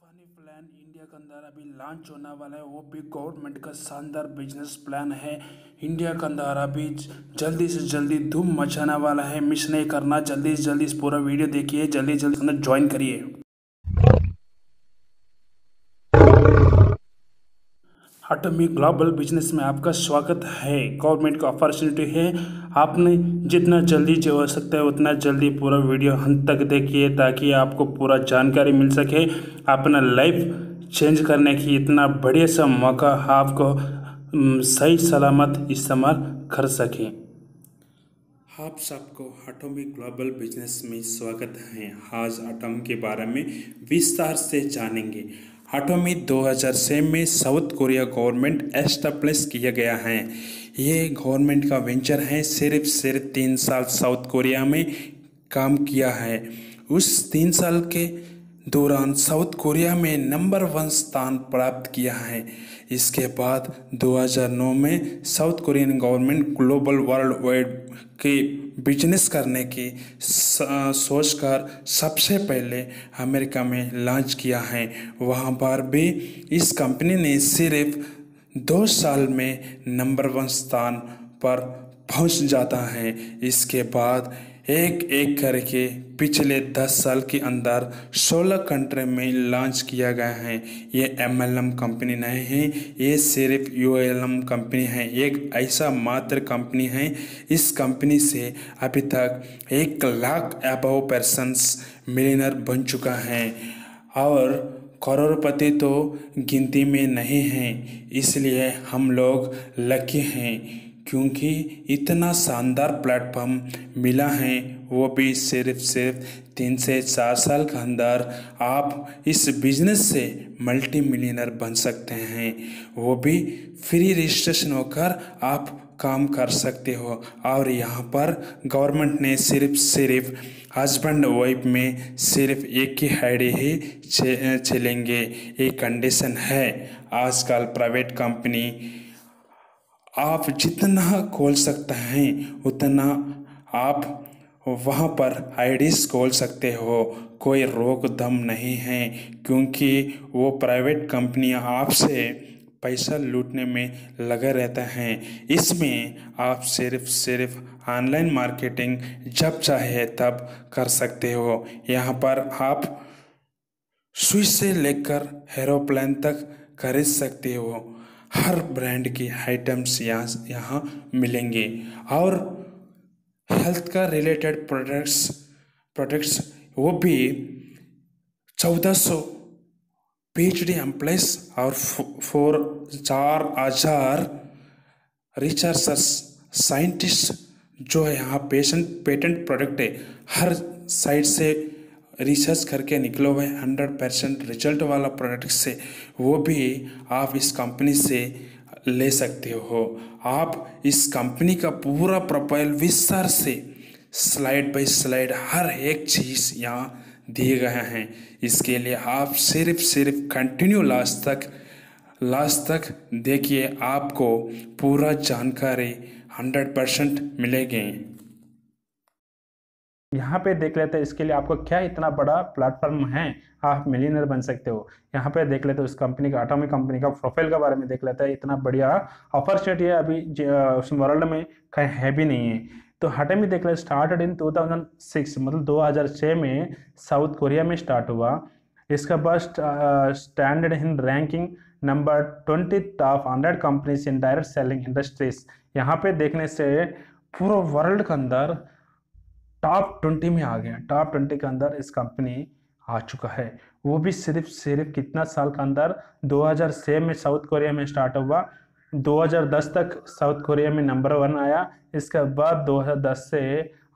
Funny plan India के अंदर अभी लॉन्च होने वाला है। वो भी गवर्नमेंट का शानदार बिजनेस प्लान है। इंडिया के अंदर अभी जल्दी से जल्दी धूम मचाने वाला है। मिस नहीं करना, जल्दी से जल्दी इस पूरा वीडियो देखिए, जल्दी से जल्दी अंदर ज्वाइन करिए। एटॉमिक ग्लोबल बिजनेस में आपका स्वागत है। गवर्नमेंट का अपॉर्चुनिटी है। आपने जितना जल्दी जो हो सकता है उतना जल्दी पूरा वीडियो अंत तक देखिए, ताकि आपको पूरा जानकारी मिल सके। अपना लाइफ चेंज करने की इतना बढ़िया सा मौका आपको सही सलामत इस्तेमाल कर सके। आप सबको एटॉमिक ग्लोबल बिजनेस में स्वागत है। आज एटॉम के बारे में विस्तार से जानेंगे। एटॉमी 2006 में साउथ कोरिया गवर्नमेंट एस्टेब्लिश किया गया है। ये गवर्नमेंट का वेंचर है। सिर्फ 3 साल साउथ कोरिया में काम किया है। उस 3 साल के दौरान साउथ कोरिया में नंबर 1 स्थान प्राप्त किया है। इसके बाद 2009 में south Korean government global world wide के बिजनेस करने की सोचकर सबसे पहले अमेरिका में लॉन्च किया है। वहाँ पर भी इस कंपनी ने सिर्फ 2 साल में नंबर 1 स्थान पर पहुँच जाता है। इसके बाद एक एक करके पिछले 10 साल के अंदर 16 कंट्री में लॉन्च किया गया है। ये MLM कंपनी नहीं है, ये सिर्फ ULM कंपनी है। एक ऐसा मात्र कंपनी है। इस कंपनी से अभी तक 1 लाख अबव पर्सन्स मिलियनर बन चुका है और करोड़पति तो गिनती में नहीं हैं। इसलिए हम लोग लकी हैं क्योंकि इतना शानदार प्लेटफॉर्म मिला है। वो भी सिर्फ 3 से 4 साल के अंदर आप इस बिजनेस से मल्टी मिलियनर बन सकते हैं। वो भी फ्री रजिस्ट्रेशन होकर आप काम कर सकते हो। और यहाँ पर गवर्नमेंट ने सिर्फ हस्बैंड वाइफ में सिर्फ एक ही आईडी ही चलेंगे। ये कंडीशन है। आजकल प्राइवेट कंपनी आप जितना खोल सकते हैं उतना आप वहाँ पर आईडीज़ खोल सकते हो। कोई रोक दम नहीं है क्योंकि वो प्राइवेट कंपनियाँ आपसे पैसा लूटने में लगे रहते हैं। इसमें आप सिर्फ ऑनलाइन मार्केटिंग जब चाहे तब कर सकते हो। यहाँ पर आप स्विच से लेकर एरोप्लेन तक खरीद सकते हो। हर ब्रांड की आइटम्स यहाँ मिलेंगे और हेल्थ का रिलेटेड प्रोडक्ट्स वो भी 1400 PhD एम्प्लॉइज और 4,000 रिसर्चर्स साइंटिस्ट जो है यहाँ पेटेंट प्रोडक्ट है। हर साइड से रिसर्च करके निकलो हुए 100% रिजल्ट वाला प्रोडक्ट से वो भी आप इस कंपनी से ले सकते हो। आप इस कंपनी का पूरा प्रोफाइल विस्तार से स्लाइड बाय स्लाइड हर एक चीज़ यहाँ दिए गए हैं। इसके लिए आप सिर्फ कंटिन्यू लास्ट तक देखिए, आपको पूरा जानकारी 100% मिलेगी। यहाँ पे देख लेते हैं इसके लिए आपको क्या इतना बड़ा प्लेटफॉर्म है, आप मिलियनर बन सकते हो। यहाँ पे देख लेते हैं उस कंपनी का, एटॉमिक कंपनी का प्रोफाइल के बारे में देख लेते हैं। इतना बढ़िया अपॉर्चुनिटी है अभी उस वर्ल्ड में कहीं है भी नहीं है। तो एटॉमिक देख लेते, स्टार्टेड इन 2006 मतलब 2006 में साउथ कोरिया में स्टार्ट हुआ। इसका बस standard in ranking number 20 top 100 companies in direct selling industries. यहाँ पे देखने से पूरा वर्ल्ड के अंदर टॉप 20 में आ गया। टॉप 20 के अंदर इस कंपनी आ चुका है। वो भी सिर्फ कितना साल के अंदर, 2006 में साउथ कोरिया में स्टार्ट हुआ, 2010 तक साउथ कोरिया में नंबर 1 आया। इसके बाद 2010 से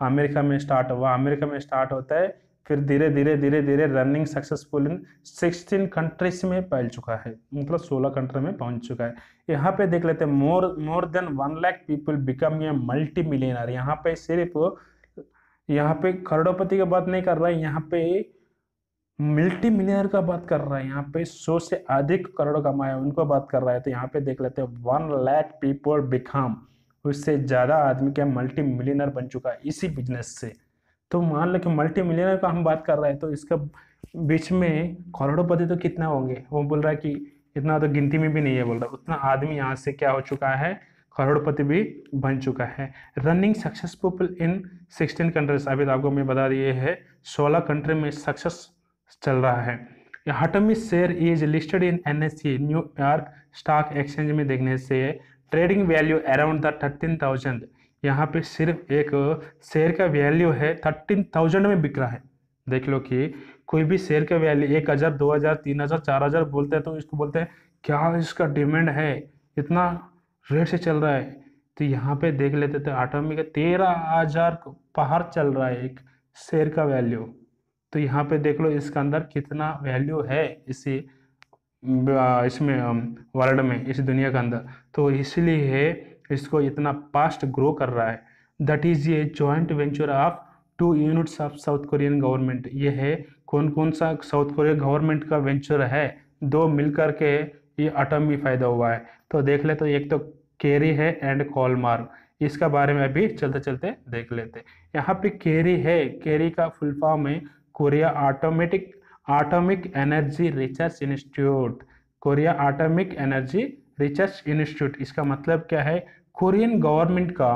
अमेरिका में स्टार्ट हुआ। अमेरिका में स्टार्ट होता है, फिर धीरे धीरे रनिंग सक्सेसफुल इन 16 कंट्रीज में फैल चुका है, मतलब 16 कंट्री में पहुंच चुका है। यहाँ पे देख लेते हैं more than 1 lakh people become a multi millionaire. यहाँ पे करोड़पति का बात नहीं कर रहा है, यहाँ पे मल्टी मिलियनर का बात कर रहा है। यहाँ पे 100 से अधिक करोड़ कमाया उनको बात कर रहा है। तो यहाँ पे देख लेते हैं 1 लाख पीपल बिकम, उससे ज़्यादा आदमी क्या मल्टी मिलियनर बन चुका है इसी बिजनेस से। तो मान लो कि मल्टी मिलियनर का हम बात कर रहे हैं, तो इसका बीच में करोड़पति तो कितना होंगे, वो बोल रहा है कि इतना तो गिनती में भी नहीं है, बोल रहा है उतना आदमी यहाँ से क्या हो चुका है, करोड़पति भी बन चुका है। रनिंग सक्सेसफुल इन 16 कंट्रीज, अभी तो आपको मैं बता दिए है 16 कंट्री में सक्सेस चल रहा है। हटमी share is listed in NSE New York stock exchange में देखने से ट्रेडिंग वैल्यू अराउंड द 13,000, यहाँ पे सिर्फ एक शेयर का वैल्यू है 13,000 में बिक रहा है। देख लो कि कोई भी शेयर का वैल्यू 1,000 2,000 3,000 4,000 बोलते हैं तो इसको बोलते हैं क्या इसका डिमांड है, इतना रेट से चल रहा है। तो यहाँ पे देख लेते थे एटॉमिक का 13,000 पार चल रहा है एक शेयर का वैल्यू। तो यहाँ पे देख लो इसके अंदर कितना वैल्यू है इसी इसमें वर्ल्ड में, इस दुनिया के अंदर। तो इसलिए है इसको इतना फास्ट ग्रो कर रहा है। That is a joint venture of 2 units of South Korean government. ये है कौन कौन सा साउथ कोरिया गवर्नमेंट का वेंचर है, दो मिलकर के ये एटॉमी फायदा हुआ है। तो देख ले, तो एक तो केरी है एंड कॉलमार्क, इसका बारे में अभी चलते चलते देख लेते। यहाँ पे केरी है, केरी का फुल फॉर्म है Korea atomic energy research institute, Korea atomic energy research institute. इसका मतलब क्या है, कोरियन गवर्नमेंट का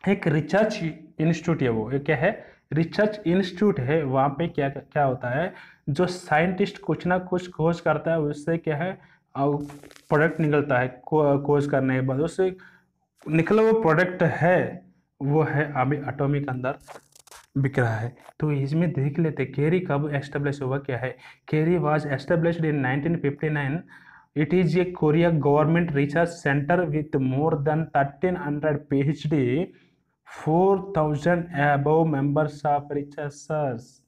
एक रिसर्च इंस्टीट्यूट है, वो क्या है, रिसर्च इंस्टीट्यूट है। वहाँ पे क्या क्या होता है, जो साइंटिस्ट कुछ ना कुछ खोज करता है, उससे क्या है प्रोडक्ट निकलता है, खोज करने के बाद उससे निकला वो प्रोडक्ट है, वो है अभी एटॉमिक अंदर बिक रहा है। तो इसमें देख लेते केरी कब एस्टेब्लिश हुआ, क्या है। Kerry was established in 1959। It is a Korea government research centre with more than 1300 PhD, 4,000 above members of researchers.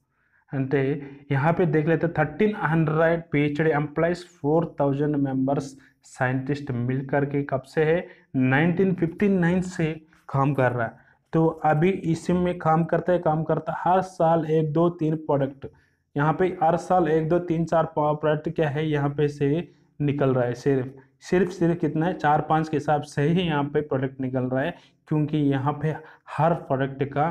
అంటే यहाँ पे देख लेते 1300 PhD एम्प्लॉइज, 4,000 मेंबर्स साइंटिस्ट मिलकर के कब से है, 1959 से काम कर रहा है। तो अभी इसी में काम करता हर साल 1 2 3 प्रोडक्ट, यहाँ पे हर साल 1 2 3 4 प्रोडक्ट क्या है यहाँ पे से निकल रहा है। सिर्फ कितना है, 4-5 के हिसाब से ही यहाँ पे प्रोडक्ट निकल रहा है, क्योंकि यहाँ पे हर प्रोडक्ट का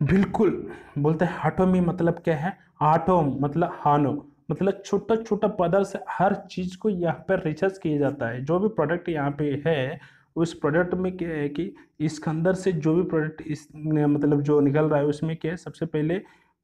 बिल्कुल बोलते हैं एटॉमी मतलब क्या है, आटोम मतलब हानो, मतलब छोटा छोटा पदार्थ से हर चीज को यहाँ पर रिसर्च किया जाता है। जो भी प्रोडक्ट यहाँ पे है उस प्रोडक्ट में क्या है कि इसके अंदर से जो भी प्रोडक्ट इस मतलब जो निकल रहा है उसमें क्या है, सबसे पहले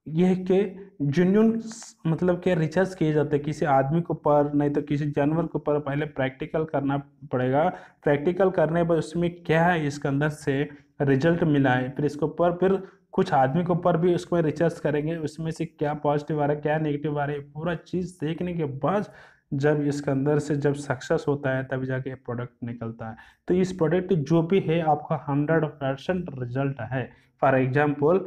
ये है कि जेन्युइन मतलब क्या रिसर्च किए जाते हैं, किसी आदमी के ऊपर नहीं तो किसी जानवर के ऊपर पहले प्रैक्टिकल करना पड़ेगा। प्रैक्टिकल करने के बाद उसमें क्या है इसके अंदर से रिजल्ट मिला है, फिर इसके ऊपर फिर कुछ आदमी के ऊपर भी उसको रिसर्च करेंगे, उसमें से क्या पॉजिटिव आ रहा है क्या नेगेटिव आ रहा है, पूरा चीज़ देखने के बाद जब इसके अंदर से जब सक्सेस होता है तब जाके प्रोडक्ट निकलता है। तो इस प्रोडक्ट जो भी है आपका 100% रिजल्ट है। फॉर एग्जाम्पल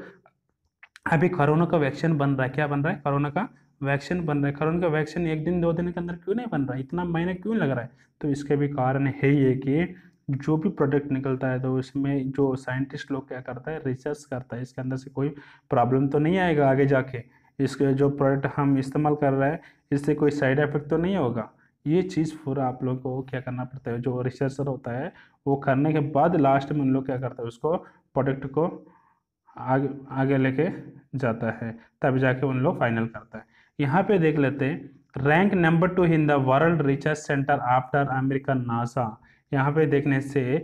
अभी कोरोना का वैक्सीन बन रहा है, क्या बन रहा है, कोरोना का वैक्सीन बन रहा है। कोरोना का वैक्सीन 1 दिन 2 दिन के अंदर क्यों नहीं बन रहा है, इतना महीना क्यों लग रहा है। तो इसके भी कारण है ये कि जो भी प्रोडक्ट निकलता है तो उसमें जो साइंटिस्ट लोग क्या करता है, रिसर्च करता है, इसके अंदर से कोई प्रॉब्लम तो नहीं आएगा आगे जाके, इसके जो प्रोडक्ट हम इस्तेमाल कर रहे हैं इससे कोई साइड इफेक्ट तो नहीं होगा। ये चीज़ पूरा आप लोग को क्या करना पड़ता है, जो रिसर्चर होता है वो करने के बाद लास्ट में उन लोग क्या करते हैं, उसको प्रोडक्ट को आगे आगे लेके जाता है, तब जाके उन लोग फाइनल करता है। यहाँ पे देख लेते हैं rank number 2 in the world research centre after American NASA. यहाँ पे देखने से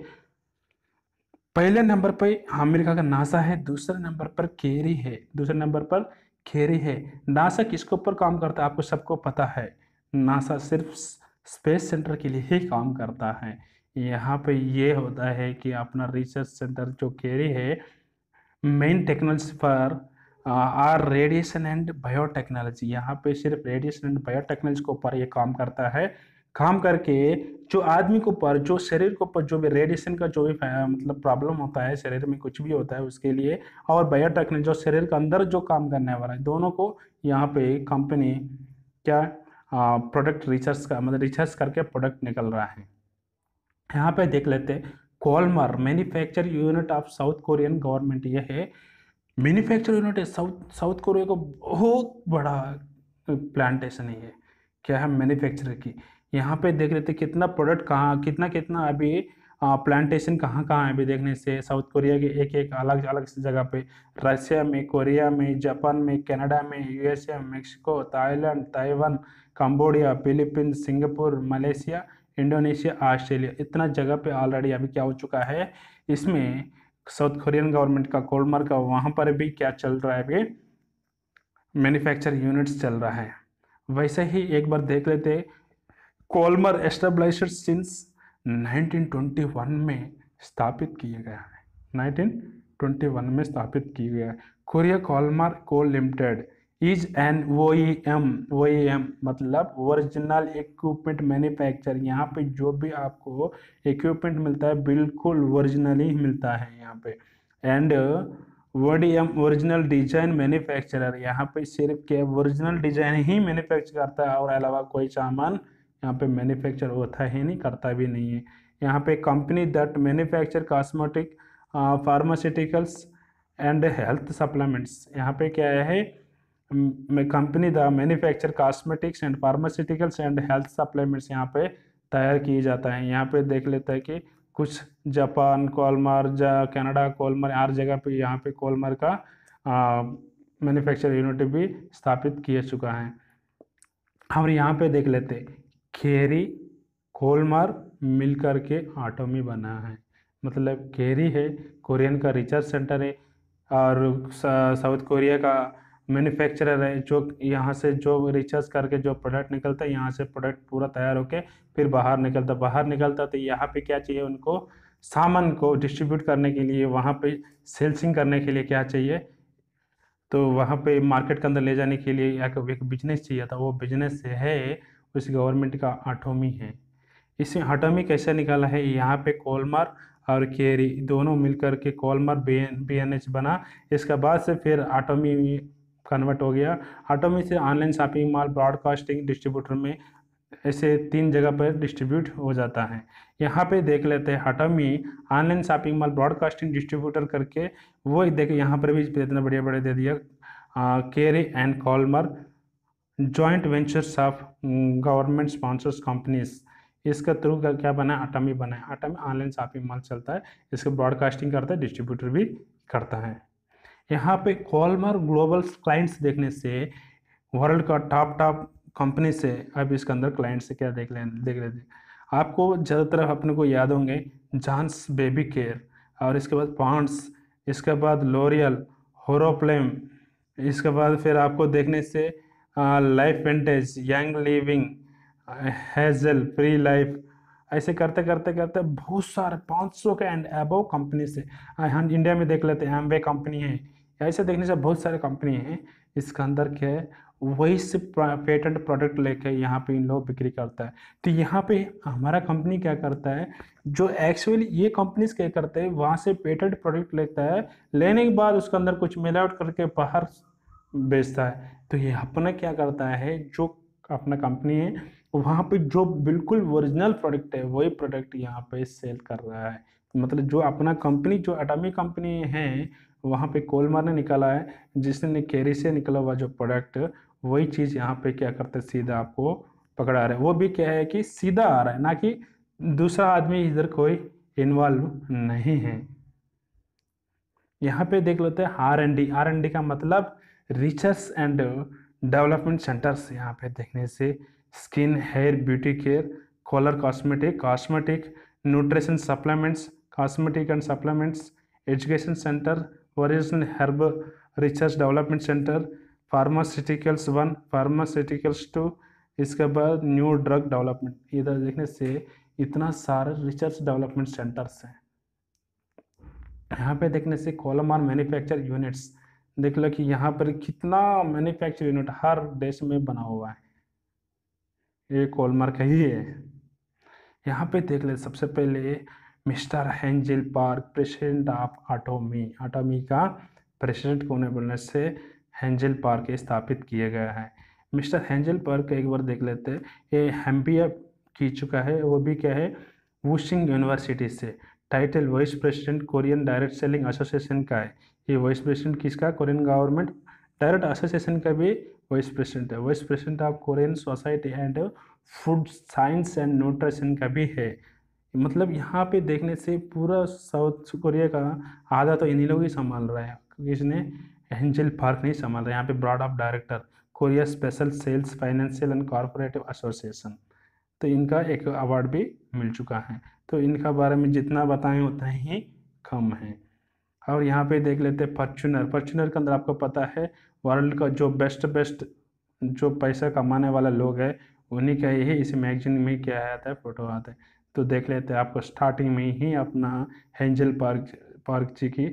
पहले नंबर पे अमेरिका का नासा है, दूसरे नंबर पर केरी है, दूसरे नंबर पर केरी है। नासा किसके ऊपर काम करता है आपको सबको पता है, नासा सिर्फ स्पेस सेंटर के लिए ही काम करता है। यहाँ पे ये होता है कि अपना रिसर्च सेंटर जो केरी है मेन टेक्नोलॉजी पर आर रेडिएशन एंड बायोटेक्नोलॉजी, यहाँ पे सिर्फ रेडिएशन एंड बायोटेक्नोलॉजी के ऊपर ये काम करता है। काम करके जो आदमी के ऊपर जो शरीर के ऊपर जो भी रेडिएशन का जो भी मतलब प्रॉब्लम होता है, शरीर में कुछ भी होता है उसके लिए, और बायोटेक्नोलॉजी जो शरीर के अंदर जो काम करने वाला है, दोनों को यहाँ पे कंपनी क्या प्रोडक्ट रिसर्च का मतलब रिसर्च करके प्रोडक्ट निकल रहा है। यहाँ पे देख लेते हैं Kolmar manufacture unit of South Korean government. ये है मैन्युफैक्चर यूनिट है, साउथ कोरिया को बहुत बड़ा प्लांटेशन है ये, क्या है मैन्युफैक्चर की। यहाँ पे देख लेते कितना प्रोडक्ट कहाँ कितना कितना अभी प्लांटेशन कहाँ कहाँ है अभी देखने से साउथ कोरिया के एक एक अलग अलग जगह पे, रशिया में, कोरिया में, जापान में, कनाडा में, USA, Mexico, Thailand, Taiwan, Cambodia, Philippines, Singapore, Malaysia, Indonesia, Australia, इतना जगह पे ऑलरेडी अभी क्या हो चुका है। इसमें साउथ कोरियन गवर्नमेंट का कोलमर का वहाँ पर भी क्या चल रहा है अभी, मैन्युफैक्चर यूनिट्स चल रहा है। वैसे ही एक बार देख लेते, कोलमर एस्टेब्लिश्ड सिंस 1921 में स्थापित किया गया है, 1921 में स्थापित किया गया है। Korea Kolmar co limited is an OEM मतलब ओरिजिनल इक्विपमेंट मैन्युफैक्चर। यहाँ पे जो भी आपको इक्विपमेंट मिलता है बिल्कुल ओरिजिनल ही मिलता है यहाँ पे। And ODM original design manufacturer, यहाँ पे सिर्फ क्या ओरिजिनल डिजाइन ही मैन्युफैक्चर करता है और अलावा कोई सामान यहाँ पे मैन्युफैक्चर होता ही नहीं, करता भी नहीं है। यहाँ पे company that manufacture cosmetic, pharmaceuticals and health supplements, यहाँ पे क्या है, company the manufacture cosmetics and pharmaceuticals and health supplements यहाँ पे तैयार किए जाता है। यहाँ पे देख लेते हैं कि कुछ जापान कोलमर, कनाडा कोलमर, हर जगह पे यहाँ पे कोलमर का मैन्युफैक्चर यूनिट भी स्थापित किया चुका है। और यहाँ पे देख लेते, केरी कोलमर मिलकर के एटॉमी बना है। मतलब केरी है कोरियन का रिसर्च सेंटर है और साउथ कोरिया का मैन्युफैक्चरर है, जो यहाँ से जो रिसर्च करके जो प्रोडक्ट निकलता है, यहाँ से प्रोडक्ट पूरा तैयार होके फिर बाहर निकलता तो यहाँ पे क्या चाहिए उनको, सामान को डिस्ट्रीब्यूट करने के लिए, वहाँ पे सेल्सिंग करने के लिए क्या चाहिए, तो वहाँ पे मार्केट के अंदर ले जाने के लिए एक बिजनेस चाहिए था। वो बिजनेस है उस गवर्नमेंट का एटॉमी है। इसमें एटॉमी कैसे निकाला है, यहाँ पे कोलमर और केरी दोनों मिलकर के कोलमर BNH बना। इसके बाद से फिर एटॉमी कन्वर्ट हो गया। एटॉमी से online shopping mall, broadcasting, distributor में ऐसे 3 जगह पर डिस्ट्रीब्यूट हो जाता है। यहाँ पे देख लेते हैं एटॉमी online shopping mall, broadcasting, distributor करके वो देखे, यहाँ पर भी इतना बढ़िया बढ़िया दे दिया, Kerry and Kolmar joint ventures of government sponsors companies. इसका थ्रू का क्या बना, एटॉमी बना है। एटॉमी ऑनलाइन शॉपिंग मॉल चलता है, इसको ब्रॉडकास्टिंग करता है, डिस्ट्रीब्यूटर भी करता है। यहाँ पे कोलमर ग्लोबल क्लाइंट्स देखने से वर्ल्ड का टॉप कंपनी से, अब इसके अंदर क्लाइंट से क्या देख लेते आपको ज़्यादातर अपने को याद होंगे जॉन्स बेबी केयर, और इसके बाद पॉन्ड्स, इसके बाद लोरियल, होरोफ्लेम, इसके बाद फिर आपको देखने से LifeVantage, Young Living, Hazel, FreeLife, ऐसे करते करते करते बहुत सारे 500 के एंड अबव कंपनी से। हम इंडिया में देख लेते हैं एमवे कंपनी है, ऐसे देखने से बहुत सारे कंपनी हैं। इसके अंदर क्या है, वही से पेटेंट प्रोडक्ट लेके यहाँ पे इन लोग बिक्री करता है। तो यहाँ पे हमारा कंपनी क्या करता है, जो एक्चुअली ये कंपनीज क्या करते हैं, वहाँ से पेटेंट प्रोडक्ट लेता है, लेने के बाद उसके अंदर कुछ मिलावट करके बाहर बेचता है। तो ये अपना क्या करता है, जो अपना कंपनी है वहाँ पे जो बिल्कुल ओरिजिनल प्रोडक्ट है वही प्रोडक्ट यहाँ पे सेल कर रहा है। मतलब जो अपना कंपनी, जो एटॉमी कंपनी है, वहाँ पे कोलमर ने निकाला है, जिसने केरी से निकला हुआ जो प्रोडक्ट, वही चीज़ यहाँ पे क्या करते हैं, सीधा आपको पकड़ा रहे हैं। वो भी क्या है कि सीधा आ रहा है, ना कि दूसरा आदमी इधर कोई इन्वॉल्व नहीं है। यहाँ पे देख लेते हैं R&D का मतलब रिसर्च एंड डेवलपमेंट सेंटर्स। यहाँ पे देखने से skin, hair, beauty care, colour cosmetic, nutrition supplements, cosmetic and supplements, education centre, original herb research development centre, pharmaceuticals 1, pharmaceuticals 2, इसके बाद न्यू ड्रग डेवलपमेंट। इधर देखने से इतना सारे रिसर्च डेवलपमेंट सेंटर्स हैं। यहाँ पे देखने से कोलमर मैन्युफैक्चर यूनिट्स देख लो कि यहाँ पर कितना मैन्युफैक्चर यूनिट हर देश में बना हुआ है, ये कोलमर का ही है। यहाँ पे देख ले, सबसे पहले mister Hangil Park, president of Atomy का प्रेसिडेंट होने बोलने से हेंजल पार्क स्थापित किया गया है। मिस्टर हेंजल पार्क एक बार देख लेते हैं, ये एमबीए की चुका है, वो भी क्या है, वुशिंग यूनिवर्सिटी से। Title vice president Korean direct selling association का है। ये वाइस प्रेसिडेंट किसका, कोरियन गवर्नमेंट डायरेक्ट एसोसिएशन का भी वाइस प्रेसिडेंट है। Vice president of Korean society and food science and nutrition का भी है। मतलब यहाँ पे देखने से पूरा साउथ कोरिया का आधा तो इन्हीं लोग ही संभाल रहा है, किसने, एंजल पार्क नहीं संभाल रहा है। यहाँ पे board of director Korea special cells financial and corporative association, तो इनका एक अवार्ड भी मिल चुका है। तो इनका बारे में जितना बताएं उतना ही कम है। और यहाँ पे देख लेते हैं फॉर्च्यूनर। फॉर्च्यूनर के अंदर आपको पता है वर्ल्ड का जो बेस्ट बेस्ट जो पैसा कमाने वाला लोग है उन्हीं का ही इस मैगजीन में क्या आता है, फोटो आता है। तो देख लेते हैं, आपको स्टार्टिंग में ही अपना एंजल पार्क पार्क जी की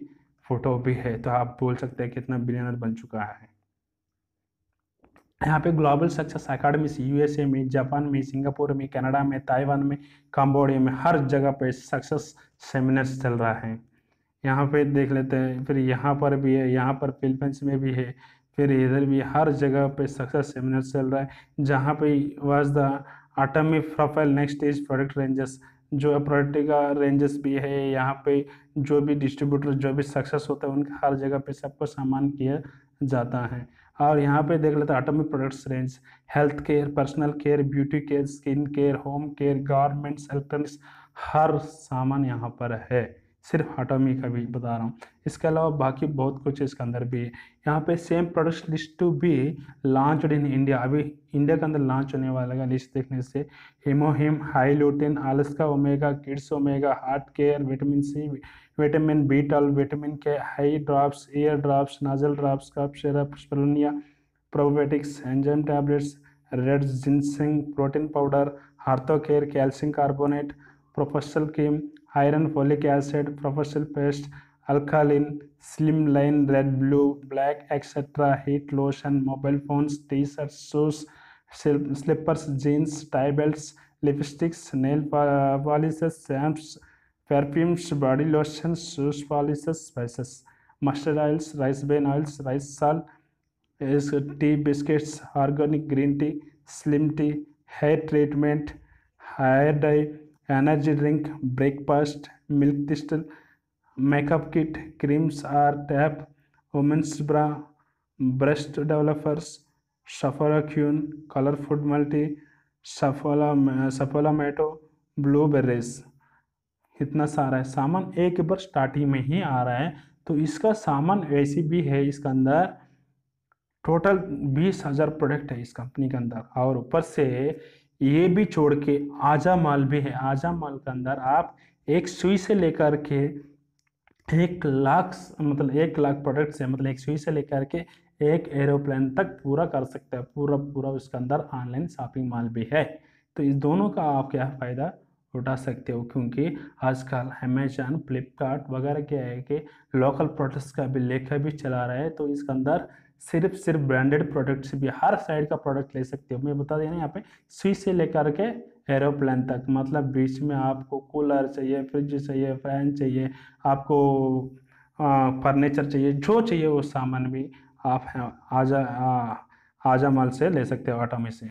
फोटो भी है, तो आप बोल सकते हैं कितना बिलियनर बन चुका है। यहाँ पे ग्लोबल सक्सेस अकेडमीज यूएसए में, जापान में, सिंगापुर में, कनाडा में, ताइवान में, कंबोडिया में, हर जगह पे सक्सेस सेमिनार्स चल रहा है। यहाँ पे देख लेते हैं, फिर यहाँ पर भी है, यहाँ पर फिलीपींस में भी है, फिर इधर भी हर जगह पे सक्सेस सेमिनार चल रहा है। जहाँ पे was the atomic profile next is product ranges, जो प्रोडक्ट का रेंजेस भी है। यहाँ पे जो भी डिस्ट्रीब्यूटर जो भी सक्सेस होता है उनका हर जगह पे सबको सम्मान किया जाता है। और यहाँ पे देख लेते हैं atomic products range, health care, personal care, beauty care, skin care, home care, garments, electronics, हर सामान यहाँ पर है। सिर्फ एटॉमी का भी बता रहा हूँ, इसके अलावा बाकी बहुत कुछ इसके अंदर भी है। यहाँ पे same products list to be launched in India, अभी इंडिया के अंदर लॉन्च होने वाला है। लिस्ट देखने से HemoHIM, high lutein, Alaska omega, kids omega, heart care, vitamin C, vitamin B12, vitamin K, eye drops, ear drops, nasal drops, cough syrup, spirulina, probiotics, enzyme tablets, red ginseng protein powder, हार्थो care, calcium carbonate, professional cream, iron, folic acid, professional paste, alkaline, slim line, red, blue, black etcetera, heat lotion, mobile phones, T shirt, shoes, slippers, jeans, tie belts, lipsticks, nail polishes, shampoos, perfumes, body lotions, shoes polishes, spices, mustard oils, rice bran oils, rice salt, is tea biscuits, organic green tea, slim tea, hair treatment, hair dye, energy drink, breakfast, milk thistle, makeup kit, creams are tap, women's bra, breast developers, Sephora Queen, color food multi, Saffola Mato, blueberries, इतना सारा है सामान एक बार starting में ही आ रहा है। तो इसका सामान ऐसी भी है, इसका अंदर टोटल 20,000 प्रोडक्ट है इस कंपनी के अंदर। और ऊपर से ये भी छोड़ के आजा माल भी है। आजा माल के अंदर आप एक सुई से लेकर के 1 लाख, मतलब 1 लाख प्रोडक्ट्स है, मतलब एक सुई से लेकर के एक एरोप्लेन तक पूरा कर सकते हैं, पूरा पूरा उसके अंदर ऑनलाइन शॉपिंग मॉल भी है। तो इस दोनों का आप क्या फ़ायदा उठा सकते हो, क्योंकि आजकल अमेजन, फ्लिपकार्ट वगैरह क्या है कि लोकल प्रोडक्ट्स का भी लेखा भी चला रहा है। तो इसके अंदर सिर्फ ब्रांडेड प्रोडक्ट्स भी, हर साइड का प्रोडक्ट ले सकते हो। मैं बता देना यहाँ पे सुई से लेकर के एरोप्लेन तक, मतलब बीच में आपको कूलर चाहिए, फ्रिज चाहिए, फैन चाहिए, आपको फर्नीचर चाहिए, जो चाहिए वो सामान भी आप आजा माल से ले सकते हो, एटॉमी से।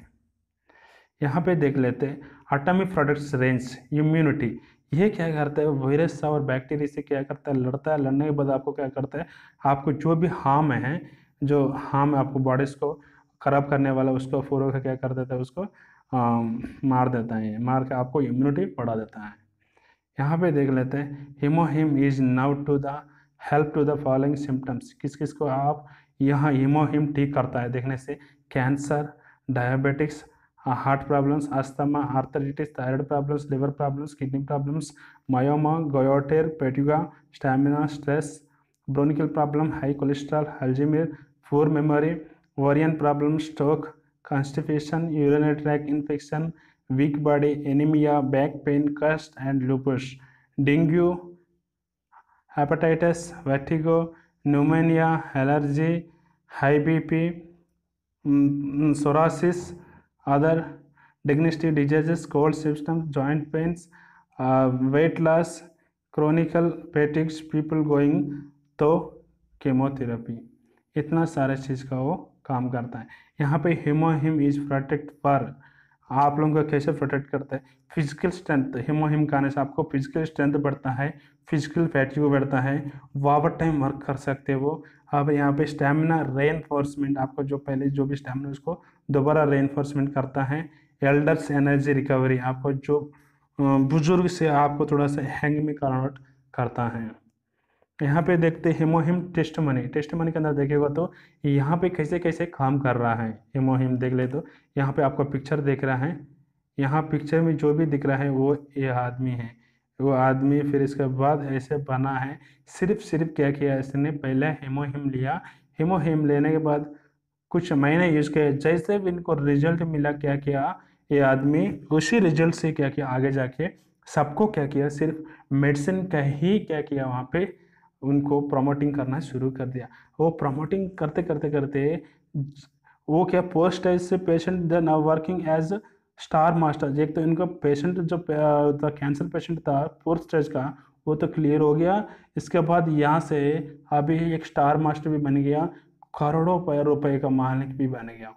यहाँ पे देख लेते हैं एटॉमिक प्रोडक्ट्स रेंज, इम्यूनिटी। ये क्या करता है, वायरस और बैक्टीरिया से क्या करता है, लड़ता है। लड़ने के बाद आपको क्या करता है, आपको जो भी हार्म है, जो हार्म आपको बॉडीज को खराब करने वाला, उसको फोरो का क्या कर देता है, उसको मार देता है, मार के आपको इम्यूनिटी बढ़ा देता है। यहाँ पे देख लेते हैं HemoHIM is now to the help to the following symptoms. किस किस को आप यहाँ हीमोहिम ठीक करता है देखने से, cancer, diabetics, heart problems, asthma, arthritis, thyroid problems, liver problems, kidney problems, myoma, goitre, पेटुगा, stamina, stress, bronchial problem, high cholesterol, Alzheimer, poor memory, ovarian problem, stroke, constipation, urinary tract infection, weak body, anemia, back pain, cust and lupus, dengue, hepatitis, vertigo, pneumonia, allergy, high BP, psoriasis, other digestive diseases, cold symptoms, joint pains, weight loss, chronic fatigue, people going तो chemotherapy, इतना सारे चीज़ का वो काम करता है। यहाँ पे हीमोहिम इज प्रोटेक्ट फॉर, आप लोगों का कैसे प्रोटेक्ट करता है, फिजिकल स्ट्रेंथ। हीमोहिम खाने से आपको फिजिकल स्ट्रेंथ बढ़ता है, फिजिकल फैटिग बढ़ता है, ओवर टाइम वर्क कर सकते हो। अब यहाँ पे स्टैमिना रेनफोर्समेंट, आपको जो पहले जो भी स्टैमिना उसको दोबारा रेनफोर्समेंट करता है। एल्डर्स एनर्जी रिकवरी, आपको जो बुजुर्ग से आपको थोड़ा सा हैंग में कन्वर्ट करता है। यहाँ पे देखते हैं हेमोहिम टेस्ट मनी के अंदर देखेगा तो यहाँ पे कैसे कैसे काम कर रहा है। हेमोहिम देख ले तो यहाँ पे आपको पिक्चर देख रहा है, यहाँ पिक्चर में जो भी दिख रहा है वो ये आदमी है, वो आदमी फिर इसके बाद ऐसे बना है। सिर्फ क्या किया इसने, पहले हेमोहिम लिया, हेमोहिम लेने के बाद कुछ महीने यूज किया, जैसे भी इनको रिजल्ट मिला क्या किया ये आदमी, उसी रिजल्ट से क्या किया आगे जाके सबको क्या किया, सिर्फ मेडिसिन का ही क्या किया वहाँ पे उनको प्रमोटिंग करना शुरू कर दिया। वो प्रमोटिंग करते करते करते वो क्या पोस्ट स्टेज से patient the now working as star master. एक तो इनका पेशेंट जो कैंसर पेशेंट था फोर्थ स्टेज का वो तो क्लियर हो गया, इसके बाद यहाँ से अभी एक स्टार मास्टर भी बन गया, करोड़ों रुपए का मालिक भी बन गया।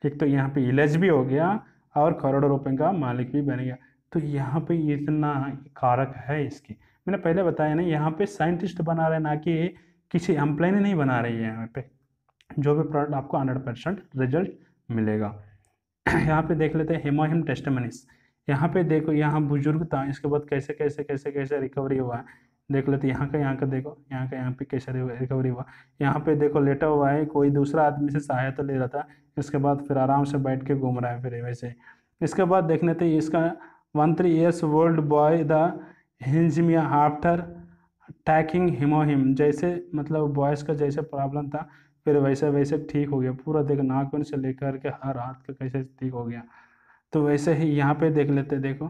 एक तो यहाँ पे इलाज भी हो गया और करोड़ों रुपए का मालिक भी बन गया। तो यहाँ पे इतना कारक है इसकी। मैंने पहले बताया ना, यहाँ पे साइंटिस्ट बना रहे ना कि किसी एम्प्लॉय ने नहीं बना रही है। यहाँ पे जो भी प्रोडक्ट आपको 100% रिजल्ट मिलेगा। यहाँ पे देख लेते हैं हेमोहिम टेस्टिमनीज। यहाँ पे देखो, यहाँ बुजुर्ग था, इसके बाद कैसे कैसे कैसे कैसे रिकवरी हुआ है देख लेते हैं। यहाँ का देखो, यहाँ पे कैसे रिकवरी हुआ। यहाँ पे देखो लेटा हुआ है, कोई दूसरा आदमी से सहायता ले रहा था, इसके बाद फिर आराम से बैठ के घूम रहा है फिर वैसे। इसके बाद देख लेते हैं इसका 13 years ओल्ड बॉय द हिंजमिया आफ्टर टैकिंग हिमोहिम। जैसे मतलब बॉयज़ का जैसे प्रॉब्लम था फिर वैसे वैसे ठीक हो गया पूरा। देखो नाखून से लेकर के हर हाथ का कैसे ठीक हो गया। तो वैसे ही यहाँ पे देख लेते, देखो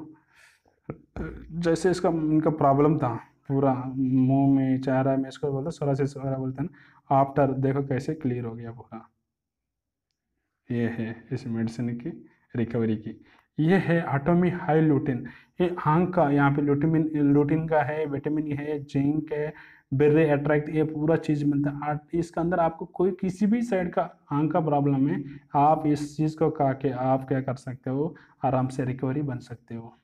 जैसे इसका इनका प्रॉब्लम था पूरा मुंह में चेहरा में, इसको बोलते सोरासिस वगैरह बोलते हैं ना, आफ्टर देखो कैसे क्लियर हो गया पूरा। ये है इस मेडिसिन की रिकवरी की। ये है एटॉमी हाई लूटिन, ये आंख का, यहाँ पे लूटिन का है, विटामिन है, जिंक है, बेर्रे अट्रैक्ट, ये पूरा चीज़ मिलता है। इसके अंदर आपको कोई किसी भी साइड का आंख का प्रॉब्लम है, आप इस चीज़ को खा के आप क्या कर सकते हो, आराम से रिकवरी बन सकते हो।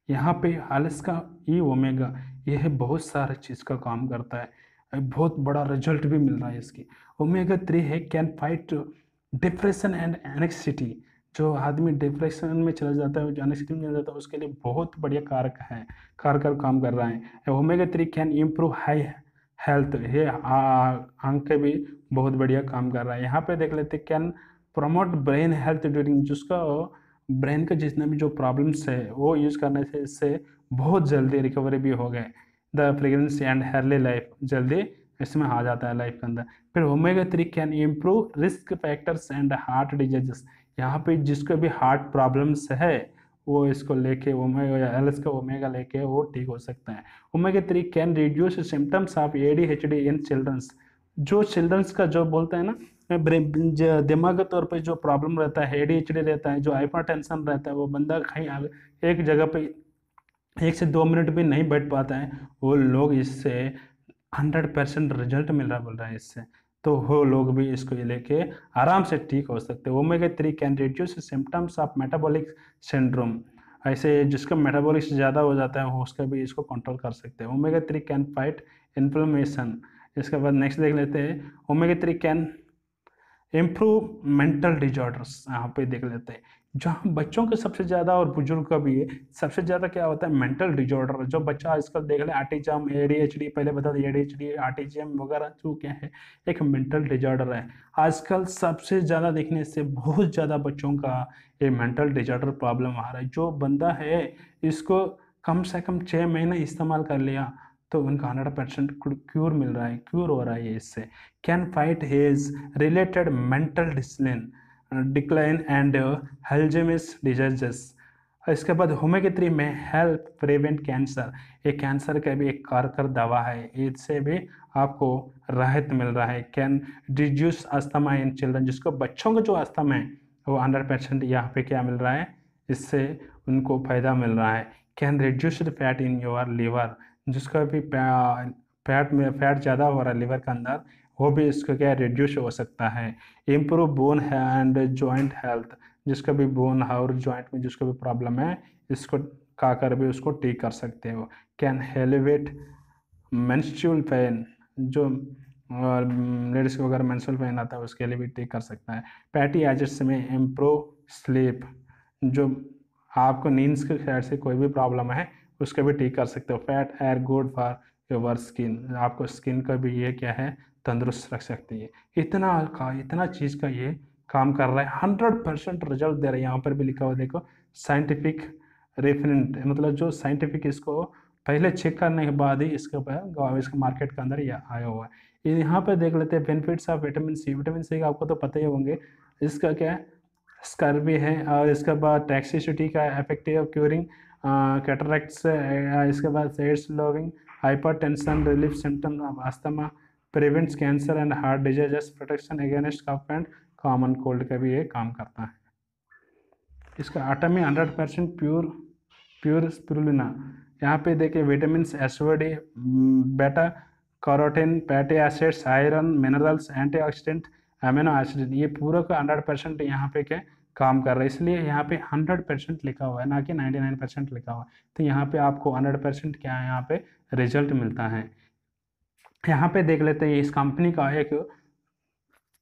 यहाँ पे हालिस का ई ओमेगा, यह बहुत सारे चीज़ का काम करता है, बहुत बड़ा रिजल्ट भी मिल रहा है इसकी। ओमेगा 3 है, can fight depression and anxiety. जो आदमी डिप्रेशन में चला जाता है, जो एनेक्सिटी में चला जाता है, उसके लिए बहुत बढ़िया कारक है, कारगर काम कर रहा है। Omega 3 can improve high health, ये आंख के भी बहुत बढ़िया काम कर रहा है। यहाँ पे देख लेते, can promote brain health during, जिसका ब्रेन का जितना भी जो प्रॉब्लम्स है वो यूज़ करने से इससे बहुत जल्दी रिकवरी भी हो गए। The pregnancy and healthy life, जल्दी इसमें आ जाता है लाइफ के अंदर। फिर omega 3 can improve risk factors and heart diseases. यहाँ पे जिसको भी हार्ट प्रॉब्लम्स है वो इसको लेके ओमेगा एलएस का ओमेगा लेके वो ठीक हो सकता है। Omega 3 can reduce symptoms of ADHD in childrens. जो चिल्ड्रंस का जो बोलते हैं ना, दिमाग के तौर पे जो प्रॉब्लम रहता है, ADHD रहता है, जो हाइपर टेंशन रहता है, वो बंदा कहीं एक जगह पे 1 से 2 मिनट भी नहीं बैठ पाता है, वो लोग इससे 100% रिजल्ट मिल रहा बोल रहा है इससे, तो वो लोग भी इसको लेके आराम से ठीक हो सकते हैं। Omega 3 can reduce symptoms of metabolic syndrome. ऐसे जिसका मेटाबॉलिक ज़्यादा हो जाता है वो उसका भी इसको कंट्रोल कर सकते हैं। Omega 3 can fight inflammation. इसके बाद नेक्स्ट देख लेते हैं, omega 3 can improve mental disorders. यहाँ पे देख लेते हैं, जहाँ बच्चों के सबसे ज़्यादा और बुजुर्ग का भी है, सबसे ज़्यादा क्या होता है मेंटल डिजॉर्डर। जो बच्चा आजकल देख ले ऑटिज्म, ADHD, पहले बता दें ADHD ऑटिज्म वगैरह जो क्या है, एक मेंटल डिजॉर्डर है। आजकल सबसे ज़्यादा देखने से बहुत ज़्यादा बच्चों का ये मेंटल डिजॉर्डर प्रॉब्लम आ रहा है। जो बंदा है इसको कम से कम 6 महीने इस्तेमाल कर लिया तो उनका 100% क्यूर मिल रहा है, क्यूर हो रहा है इससे। Can fight his related mental decline and Alzheimer's diseases. इसके बाद ओमेगा 3 में हेल्प प्रिवेंट कैंसर, ये कैंसर का भी एक कारगर दवा है, इससे भी आपको राहत मिल रहा है। Can reduce asthma in children, जिसको बच्चों का जो अस्थमा है वो 100% यहाँ पे क्या मिल रहा है, इससे उनको फ़ायदा मिल रहा है। Can reduce the fat in your liver, जिसका भी फैट ज़्यादा हो रहा है लीवर के अंदर, वो भी इसको क्या रिड्यूस हो सकता है। Improve bone and joint health, जिसका भी बोन और जॉइंट में जिसको भी प्रॉब्लम है इसको खाकर भी उसको ठीक कर सकते हो। कैन एलिवेट मेंस्ट्रुअल पेन, जो लेडीज को अगर मेंस्ट्रुअल पेन आता है उसके लिए भी ठीक कर सकता है। फैटी एसिड्स में इम्प्रूव स्लीप, जो आपको नींद के साइड से कोई भी प्रॉब्लम है उसको भी ठीक कर सकते हो। Fat air good for your skin, आपको स्किन का भी ये क्या है तंदुरुस्त रख सकती है। इतना चीज़ का ये काम कर रहा है, 100% रिजल्ट दे रहा है। यहाँ पर भी लिखा हुआ देखो, साइंटिफिक रेफरेंट, मतलब जो साइंटिफिक इसको पहले चेक करने के बाद ही इसके ऊपर इसके मार्केट के अंदर ये आया हुआ है। यहाँ पे देख लेते हैं benefits of vitamin C. Vitamin C का आपको तो पता ही होंगे, इसका क्या है स्कर्वी है, और इसके बाद टॉक्सिसिटी का इफेक्टिव क्यूरिंग कैटरेक्ट्स, इसके बाद sets loving hypertension relief symptom of asthma, prevents cancer and heart diseases, protection against cough and common cold का भी ये काम करता है। इसका आटा में 100% प्योर स्पिरुलिना। यहाँ पे देखिए विटामिन एसओडी, बेटा carotene, fatty acids, iron, minerals, antioxidant, amino acid, ये पूरा का 100% यहाँ पे क्या काम कर रहा है। इसलिए यहाँ पे 100% लिखा हुआ है, ना कि 99% लिखा हुआ है। तो यहाँ पे आपको 100% क्या है यहाँ पे रिजल्ट मिलता है। यहाँ पे देख लेते हैं इस कंपनी का एक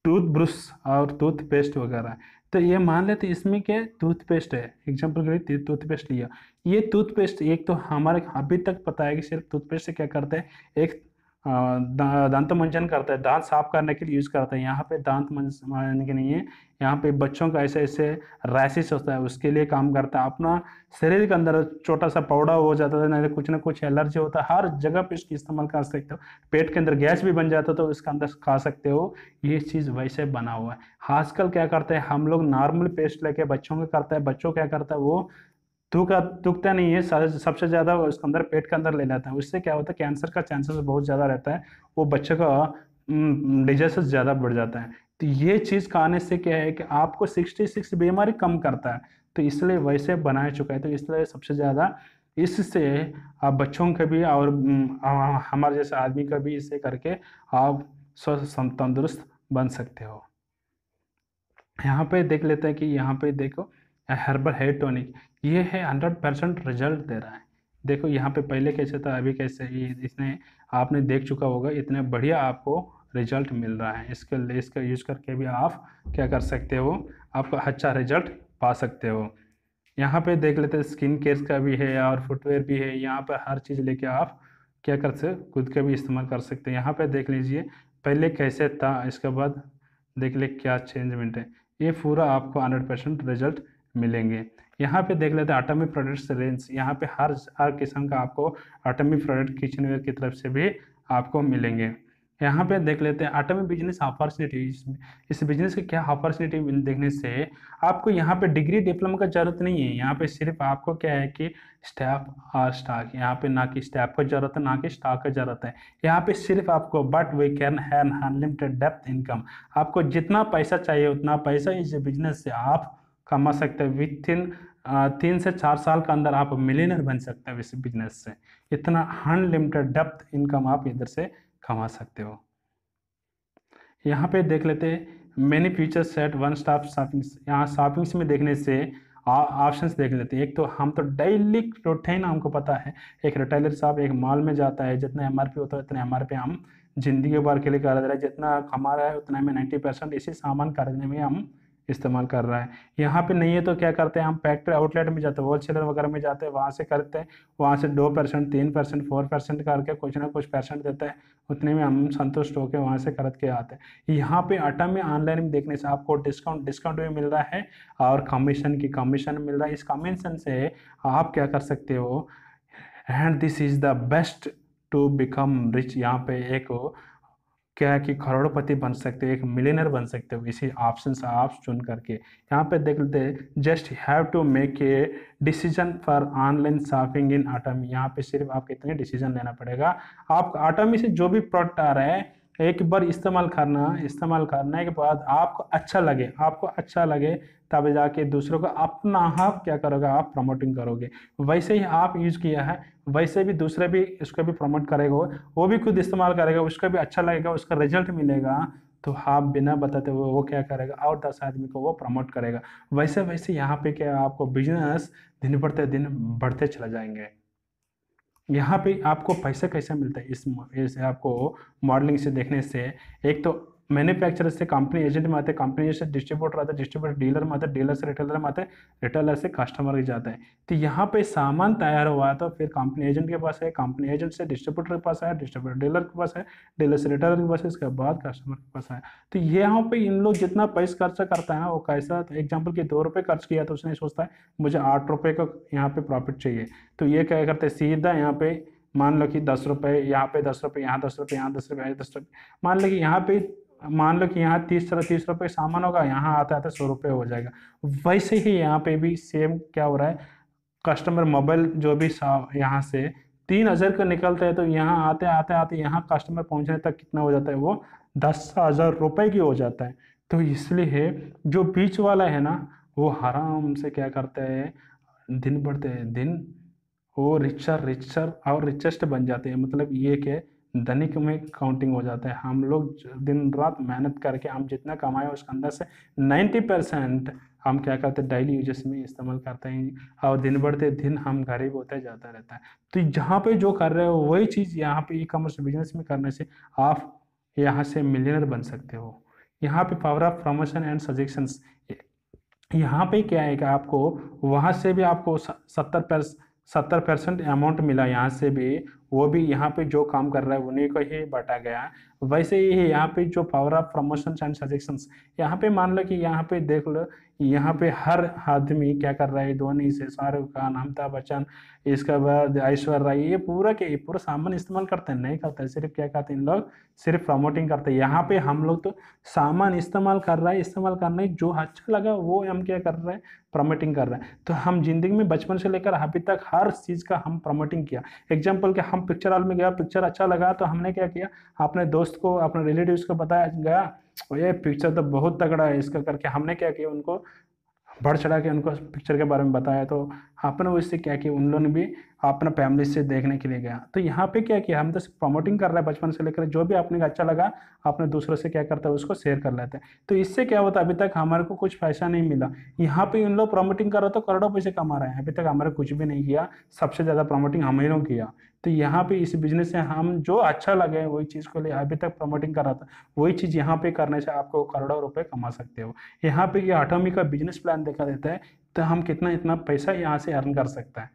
टूथ ब्रश और टूथपेस्ट वगैरह है। तो ये मान लेते इसमें क्या टूथपेस्ट है, एग्जाम्पल के लिए टूथपेस्ट लिया। ये टूथपेस्ट एक तो हमारे अभी तक पता है कि सिर्फ टूथपेस्ट से क्या करते हैं, एक दांत मंजन करता है, दांत साफ करने के लिए यूज करता है। यहाँ पे दांत मंजन के नहीं है, यहाँ पे बच्चों का ऐसे ऐसे रैशेस होता है उसके लिए काम करता है। अपना शरीर के अंदर छोटा सा पौड़ा हो जाता है, नहीं तो कुछ ना कुछ एलर्जी होता है, हर जगह पे इसकी इस्तेमाल कर सकते हो। पेट के अंदर गैस भी बन जाता है तो इसके अंदर खा सकते हो। ये चीज़ वैसे बना हुआ है। आजकल क्या करते हैं हम लोग, नॉर्मल पेस्ट लेके बच्चों का करता है, बच्चों क्या करता है वो दुखता नहीं है, सबसे ज़्यादा उसके अंदर पेट के अंदर ले लेता है। उससे क्या होता है कैंसर का चांसेस बहुत ज़्यादा रहता है, वो बच्चे का डिजीज ज़्यादा बढ़ जाता है। तो ये चीज़ खाने से क्या है कि आपको 66 बीमारी कम करता है, तो इसलिए वैसे बनाया चुका है। तो इसलिए सबसे ज़्यादा इससे आप बच्चों का भी और हमारे जैसे आदमी का भी इससे करके आप स्वस्थ तंदुरुस्त बन सकते हो। यहाँ पे देख लेते हैं कि यहाँ पे देखो हर्बल हेयर टॉनिक, ये है 100% रिजल्ट दे रहा है। देखो यहाँ पे पहले कैसे था अभी कैसे, इसने आपने देख चुका होगा, इतने बढ़िया आपको रिजल्ट मिल रहा है। इसके लिए इसका यूज करके भी आप क्या कर सकते हो, आपको अच्छा रिजल्ट पा सकते हो। यहाँ पे देख लेते हैं स्किन केयर का भी है और फुटवेयर भी है। यहाँ पर हर चीज़ लेके आप क्या कर सकते खुद का भी इस्तेमाल कर सकते हैं। यहाँ पे देख लीजिए पहले कैसे था, इसके बाद देख ले क्या चेंजमेंट है। ये पूरा आपको 100% रिजल्ट मिलेंगे। यहाँ पे देख लेते हैं एटॉमिक प्रोडक्ट्स रेंज। यहाँ पे हर किस्म का आपको एटॉमिक प्रोडक्ट किचनवेयर की तरफ से भी आपको मिलेंगे। यहाँ पे देख लेते हैं एटॉमिक बिजनेस अपॉर्चुनिटी। इस बिजनेस की क्या अपॉर्चुनिटी देखने से आपको यहाँ पे डिग्री डिप्लोमा का जरूरत नहीं है। यहाँ पे सिर्फ आपको क्या है कि स्टाफ और स्टॉक, यहाँ पे ना कि स्टाफ की जरूरत है ना कि स्टॉक की जरूरत है। यहाँ पे सिर्फ आपको but we can have unlimited depth income. आपको जितना पैसा चाहिए उतना पैसा इस बिजनेस से आप कमा सकते हैं। विथ इन 3 से 4 साल के अंदर आप मिलियनर बन सकते हैं इस बिजनेस से। इतना अनलिमिटेड डेप्थ इनकम आप इधर से कमा सकते हो। यहाँ पे देख लेते हैं many features set one stop shoppings. यहाँ शॉपिंग्स में देखने से ऑप्शंस देख लेते हैं। एक तो हम तो डेली रूटीन हमको पता है, एक रिटेलर साहब एक मॉल में जाता है, जितना एमआरपी होता है उतना एमआरपी हम जिंदगी भर के लिए कर रहे हैं, जितना कमा रहा है उतना में 90% इसी सामान खरीदने में हम इस्तेमाल कर रहा है। यहाँ पे नहीं है तो क्या करते हैं हम फैक्ट्री आउटलेट में जाते हैं, होलसेलर वगैरह में जाते हैं, वहाँ से करते हैं, वहाँ से 2%, 3%, 4% करके कुछ ना कुछ परसेंट देता है, उतने में हम संतुष्ट होकर वहाँ से खरीद के आते हैं। यहाँ पे आटा में ऑनलाइन में देखने से आपको डिस्काउंट भी मिल रहा है और कमीशन मिल रहा है। इस कमीशन से आप क्या कर सकते हो, and this is the best to become rich. यहाँ पे एक क्या है कि करोड़पति बन सकते हो, एक मिलियनर बन सकते हो इसी ऑप्शन से आप चुन करके। यहाँ पे देख लेते हैं just have to make a decision for online shopping in Atomy. यहाँ पे सिर्फ आपको इतने डिसीजन लेना पड़ेगा। आप अटॉमी से जो भी प्रोडक्ट आ रहा है एक बार इस्तेमाल करने के बाद आपको अच्छा लगे तब जाके दूसरों को अपना आप क्या करोगे, आप प्रमोटिंग करोगे। वैसे ही आप यूज़ किया है वैसे भी दूसरे भी इसको भी प्रमोट करेगा, वो भी खुद इस्तेमाल करेगा, उसका भी अच्छा लगेगा, उसका रिजल्ट मिलेगा, तो आप बिना बताते हुए वो क्या करेगा और 10 आदमी को वो प्रमोट करेगा। वैसे वैसे यहाँ पे क्या आपको बिजनेस दिन बढ़ते चले जाएंगे। यहाँ पे आपको पैसा कैसे मिलता है इस आपको मॉडलिंग से देखने से। एक तो मैन्युफैक्चरर से कंपनी एजेंट में आते हैं, कंपनी से डिस्ट्रीब्यूटर आता है, डिस्ट्रीब्यूटर डीलर में आता है, डीलर से रिटेलर में आता है, रिटेलर से कस्टमर की जाता है। तो यहाँ पे सामान तैयार हुआ तो फिर कंपनी एजेंट के पास है, कंपनी एजेंट से डिस्ट्रीब्यूटर के पास है, डिस्ट्रीब्यूटर डीलर के पास है, डीलर से रिटेलर के पास है, इसके बाद कस्टमर के पास है। तो यहाँ पे इन लोग जितना पैसा खर्च करता है ना वो कैसा, तो एग्जाम्पल की 2 रुपये खर्च किया तो उसने सोचता है मुझे 8 रुपये का यहाँ पे प्रॉफिट चाहिए, तो ये क्या करते हैं सीधा यहाँ पे मान लो कि 10 रुपये, यहाँ पे 10 रुपये, यहाँ 10 रुपये, यहाँ 10 रुपये, यहाँ 10 रुपये, मान लो कि यहाँ पे मान लो कि यहाँ 30 रुपये सामान होगा, यहाँ आते आते 100 रुपये हो जाएगा। वैसे ही यहाँ पे भी सेम क्या हो रहा है, कस्टमर मोबाइल जो भी यहाँ से 3,000 का निकलता है तो यहाँ आते आते आते यहाँ कस्टमर पहुँचने तक कितना हो जाता है, वो 10,000 रुपये की हो जाता है। तो इसलिए जो बीच वाला है ना वो आराम से क्या करता है, दिन बढ़ते दिन वो रिचर रिचर और रिचेस्ट बन जाते हैं। मतलब ये कि धनिक में काउंटिंग हो जाता है। हम लोग दिन रात मेहनत करके हम जितना कमाए उसके अंदर से 90% हम क्या करते हैं डेली यूजेस में इस्तेमाल करते हैं, और दिन बढ़ते दिन हम गरीब होते जाता रहता है। तो जहाँ पे जो कर रहे हो वही चीज़ यहाँ पे ई कॉमर्स बिजनेस में करने से आप यहाँ से मिलियनर बन सकते हो। यहाँ पे power of promotion and suggestions, यहाँ पे क्या है कि आपको वहाँ से भी आपको 70% अमाउंट मिला, यहाँ से भी वो भी यहाँ पे जो काम कर रहा है उन्हीं को ही बांटा गया। वैसे ही यहाँ पे जो power of promotions and suggestions, यहाँ पे मान लो कि यहाँ पे देख लो, यहाँ पे हर आदमी क्या कर रहा है, धोनी से शाहरुख खान, अमिताभ बच्चन, इसके बाद ऐश्वर्या राय, ये पूरा सामान इस्तेमाल करते हैं, नहीं करते, सिर्फ क्या करते हैं इन लोग, सिर्फ प्रमोटिंग करते हैं। यहाँ पे हम लोग तो सामान इस्तेमाल कर रहा है, इस्तेमाल करना है, जो अच्छा लगा वो हम क्या कर रहे हैं, प्रमोटिंग कर रहे हैं। तो हम जिंदगी में बचपन से लेकर अभी तक हर चीज़ का हम प्रमोटिंग किया। एग्जाम्पल के हम पिक्चर हॉल में गया, पिक्चर अच्छा लगा तो हमने क्या किया, अपने दोस्त को, अपने रिलेटिव्स को बताया गया, ये पिक्चर तो बहुत तगड़ा है, इसका करके हमने क्या किया, उनको बढ़ चढ़ा के उनको पिक्चर के बारे में बताया। तो आपने उससे क्या किया, उन लोगों ने भी अपना फैमिली से देखने के लिए गया। तो यहाँ पे क्या किया, हम तो प्रमोटिंग कर रहे हैं बचपन से लेकर, जो भी आपने को अच्छा लगा आपने दूसरों से क्या करता है उसको शेयर कर लेते हैं। तो इससे क्या होता है, अभी तक हमारे को कुछ पैसा नहीं मिला, यहाँ पे उन लोग प्रमोटिंग कर रहे तो करोड़ों पैसे कमा रहे हैं, अभी तक हमारे कुछ भी नहीं किया, सबसे ज़्यादा प्रमोटिंग हम ही लोग किया। तो यहाँ पे इस बिजनेस से हम जो अच्छा लगे वही चीज़ को ले अभी तक प्रमोटिंग कर रहा था, वही चीज़ यहाँ पे करने से आपको करोड़ों रुपए कमा सकते हो। यहाँ पे ये एटॉमिक का बिजनेस प्लान देखा देता है, तो हम कितना इतना पैसा यहाँ से अर्न कर सकता है।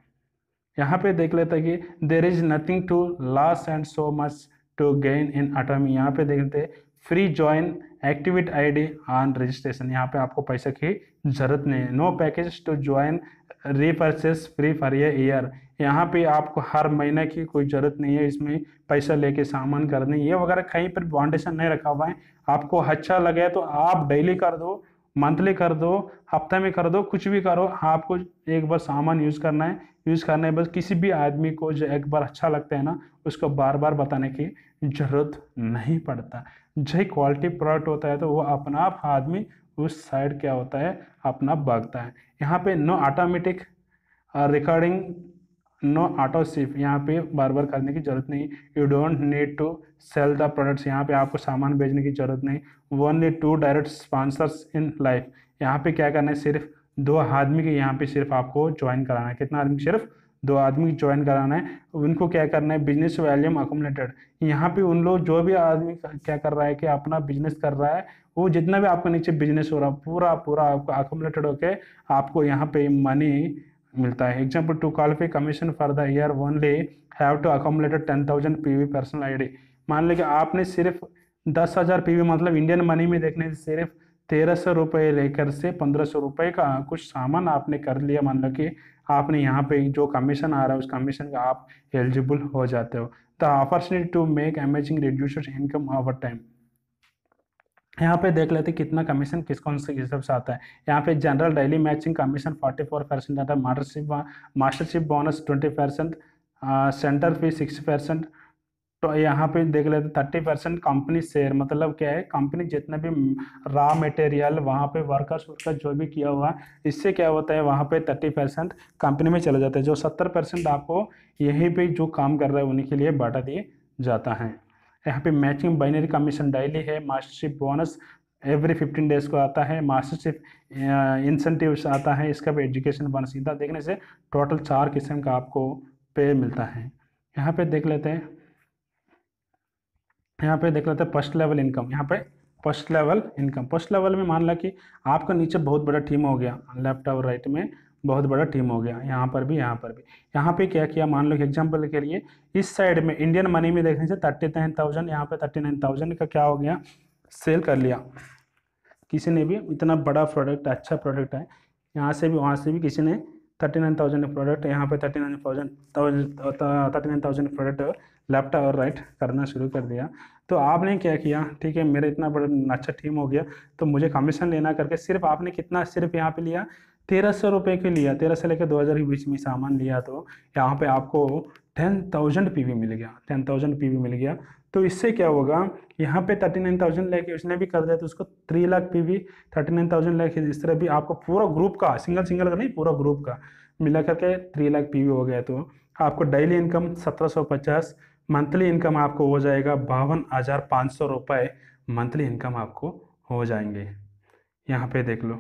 यहाँ पे देख लेते हैं कि there is nothing to lose and so much to gain in Atomy. यहाँ पे देखते हैं free join activate ID on registration, यहाँ पे आपको पैसे की जरूरत नहीं है। No package to join repurchase free for year, यहाँ पे आपको हर महीने की कोई जरूरत नहीं है इसमें पैसा लेके सामान करने, ये वगैरह कहीं पर बाउंडेशन नहीं रखा हुआ है। आपको अच्छा लगे तो आप डेली कर दो, मंथली कर दो, हफ्ते में कर दो, कुछ भी करो, आपको एक बार सामान यूज़ करना है, यूज़ करना है बस। किसी भी आदमी को जो एक बार अच्छा लगता है ना उसको बार बार बताने की जरूरत नहीं पड़ता। जो क्वालिटी प्रोडक्ट होता है तो वो अपना आप आदमी उस साइड क्या होता है अपना भागता है। यहाँ पे no automatic recording, no auto ship, यहाँ पे बार बार करने की जरूरत नहीं। You don't need to sell the products, यहाँ पे आपको सामान बेचने की जरूरत नहीं। Only 2 direct sponsors in life, यहाँ पे क्या करना है, सिर्फ 2 आदमी के यहाँ पे सिर्फ आपको ज्वाइन कराना है। कितना आदमी, सिर्फ 2 आदमी ज्वाइन कराना है। उनको क्या करना है, बिजनेस वॉल्यूम अकोमोलेटेड, यहाँ पे उन लोग जो भी आदमी क्या कर रहा है कि अपना बिजनेस कर रहा है, वो जितना भी आपके नीचे बिजनेस हो रहा है पूरा पूरा आपको अकोमोलेटेड होके आपको यहाँ पे मनी मिलता है। Example to qualify commission for the year only have to accumulated 10,000 PV personal ID. मान लो कि आपने सिर्फ 10,000 पीवी, मतलब इंडियन मनी में देखने से सिर्फ 1,300 रुपये लेकर से 1,500 रुपये का कुछ सामान आपने कर लिया, मान लो कि आपने यहाँ पे जो कमीशन आ रहा है उस कमीशन का आप एलिजिबल हो जाते हो। The opportunity to make amazing reduced income over time, यहाँ पे देख लेते कितना कमीशन किस कौन से हिसाब से आता है। यहाँ पे जनरल डेली मैचिंग कमीशन 44% आता है, मास्टरशिप बोनस 20%, सेंटर फी 60%। तो यहाँ पे देख लेते 30% कंपनी शेयर, मतलब क्या है, कंपनी जितना भी रॉ मटेरियल वहाँ पे वर्कर्स जो भी किया हुआ है, इससे क्या होता है वहाँ पे 30% कंपनी में चला जाता है। जो 70% आपको यहीं पे जो काम कर रहे हैं उन्हीं के लिए बांटा दिया जाता है। यहाँ पे मैचिंग बाइनरी कमीशन डेली है, मास्टरशिप बोनस एवरी 15 डेज को आता है, मास्टरशिप इंसेंटिव्स आता है, इसका भी एजुकेशन बोनस। सीधा देखने से टोटल 4 किस्म का आपको पे मिलता है। यहाँ पे देख लेते हैं, यहाँ पे देख लेते हैं फर्स्ट लेवल इनकम। यहाँ पे first level income. First level में मान ला कि आपका नीचे बहुत बड़ा टीम हो गया, लेफ्ट और राइट में बहुत बड़ा टीम हो गया, यहाँ पर भी यहाँ पर भी। यहाँ पे क्या किया, मान लो कि एग्जाम्पल के लिए इस साइड में इंडियन मनी में देखने से 39,000, यहाँ पे 39,000 का क्या हो गया, सेल कर लिया। किसी ने भी इतना बड़ा प्रोडक्ट, अच्छा प्रोडक्ट है, यहाँ से भी वहाँ से भी किसी ने 39,000 प्रोडक्ट, यहाँ पे 39,000 प्रोडक्ट लेफ्ट और राइट करना शुरू कर दिया। तो आपने क्या किया, ठीक है, मेरा इतना बड़ा अच्छा टीम हो गया तो मुझे कमीशन लेना करके सिर्फ आपने कितना, सिर्फ यहाँ पे लिया 1,300 रुपये के लिया, 1,300 से लेकर 2,000 के बीच में सामान लिया, तो यहाँ पे आपको 10,000 पीवी मिल गया, 10,000 पीवी मिल गया। तो इससे क्या होगा, यहाँ पे 39,000 लेके उसने भी कर दिया तो उसको 3 लाख पीवी, 39,000 लेके इस तरह भी आपको पूरा ग्रुप का, सिंगल सिंगल का नहीं, पूरा ग्रुप का मिला करके 3 लाख पीवी हो गया। तो आपको डेली इनकम 1,750, मंथली इनकम आपको हो जाएगा 52,500 रुपये, मंथली इनकम आपको हो जाएंगे। यहाँ पे देख लो,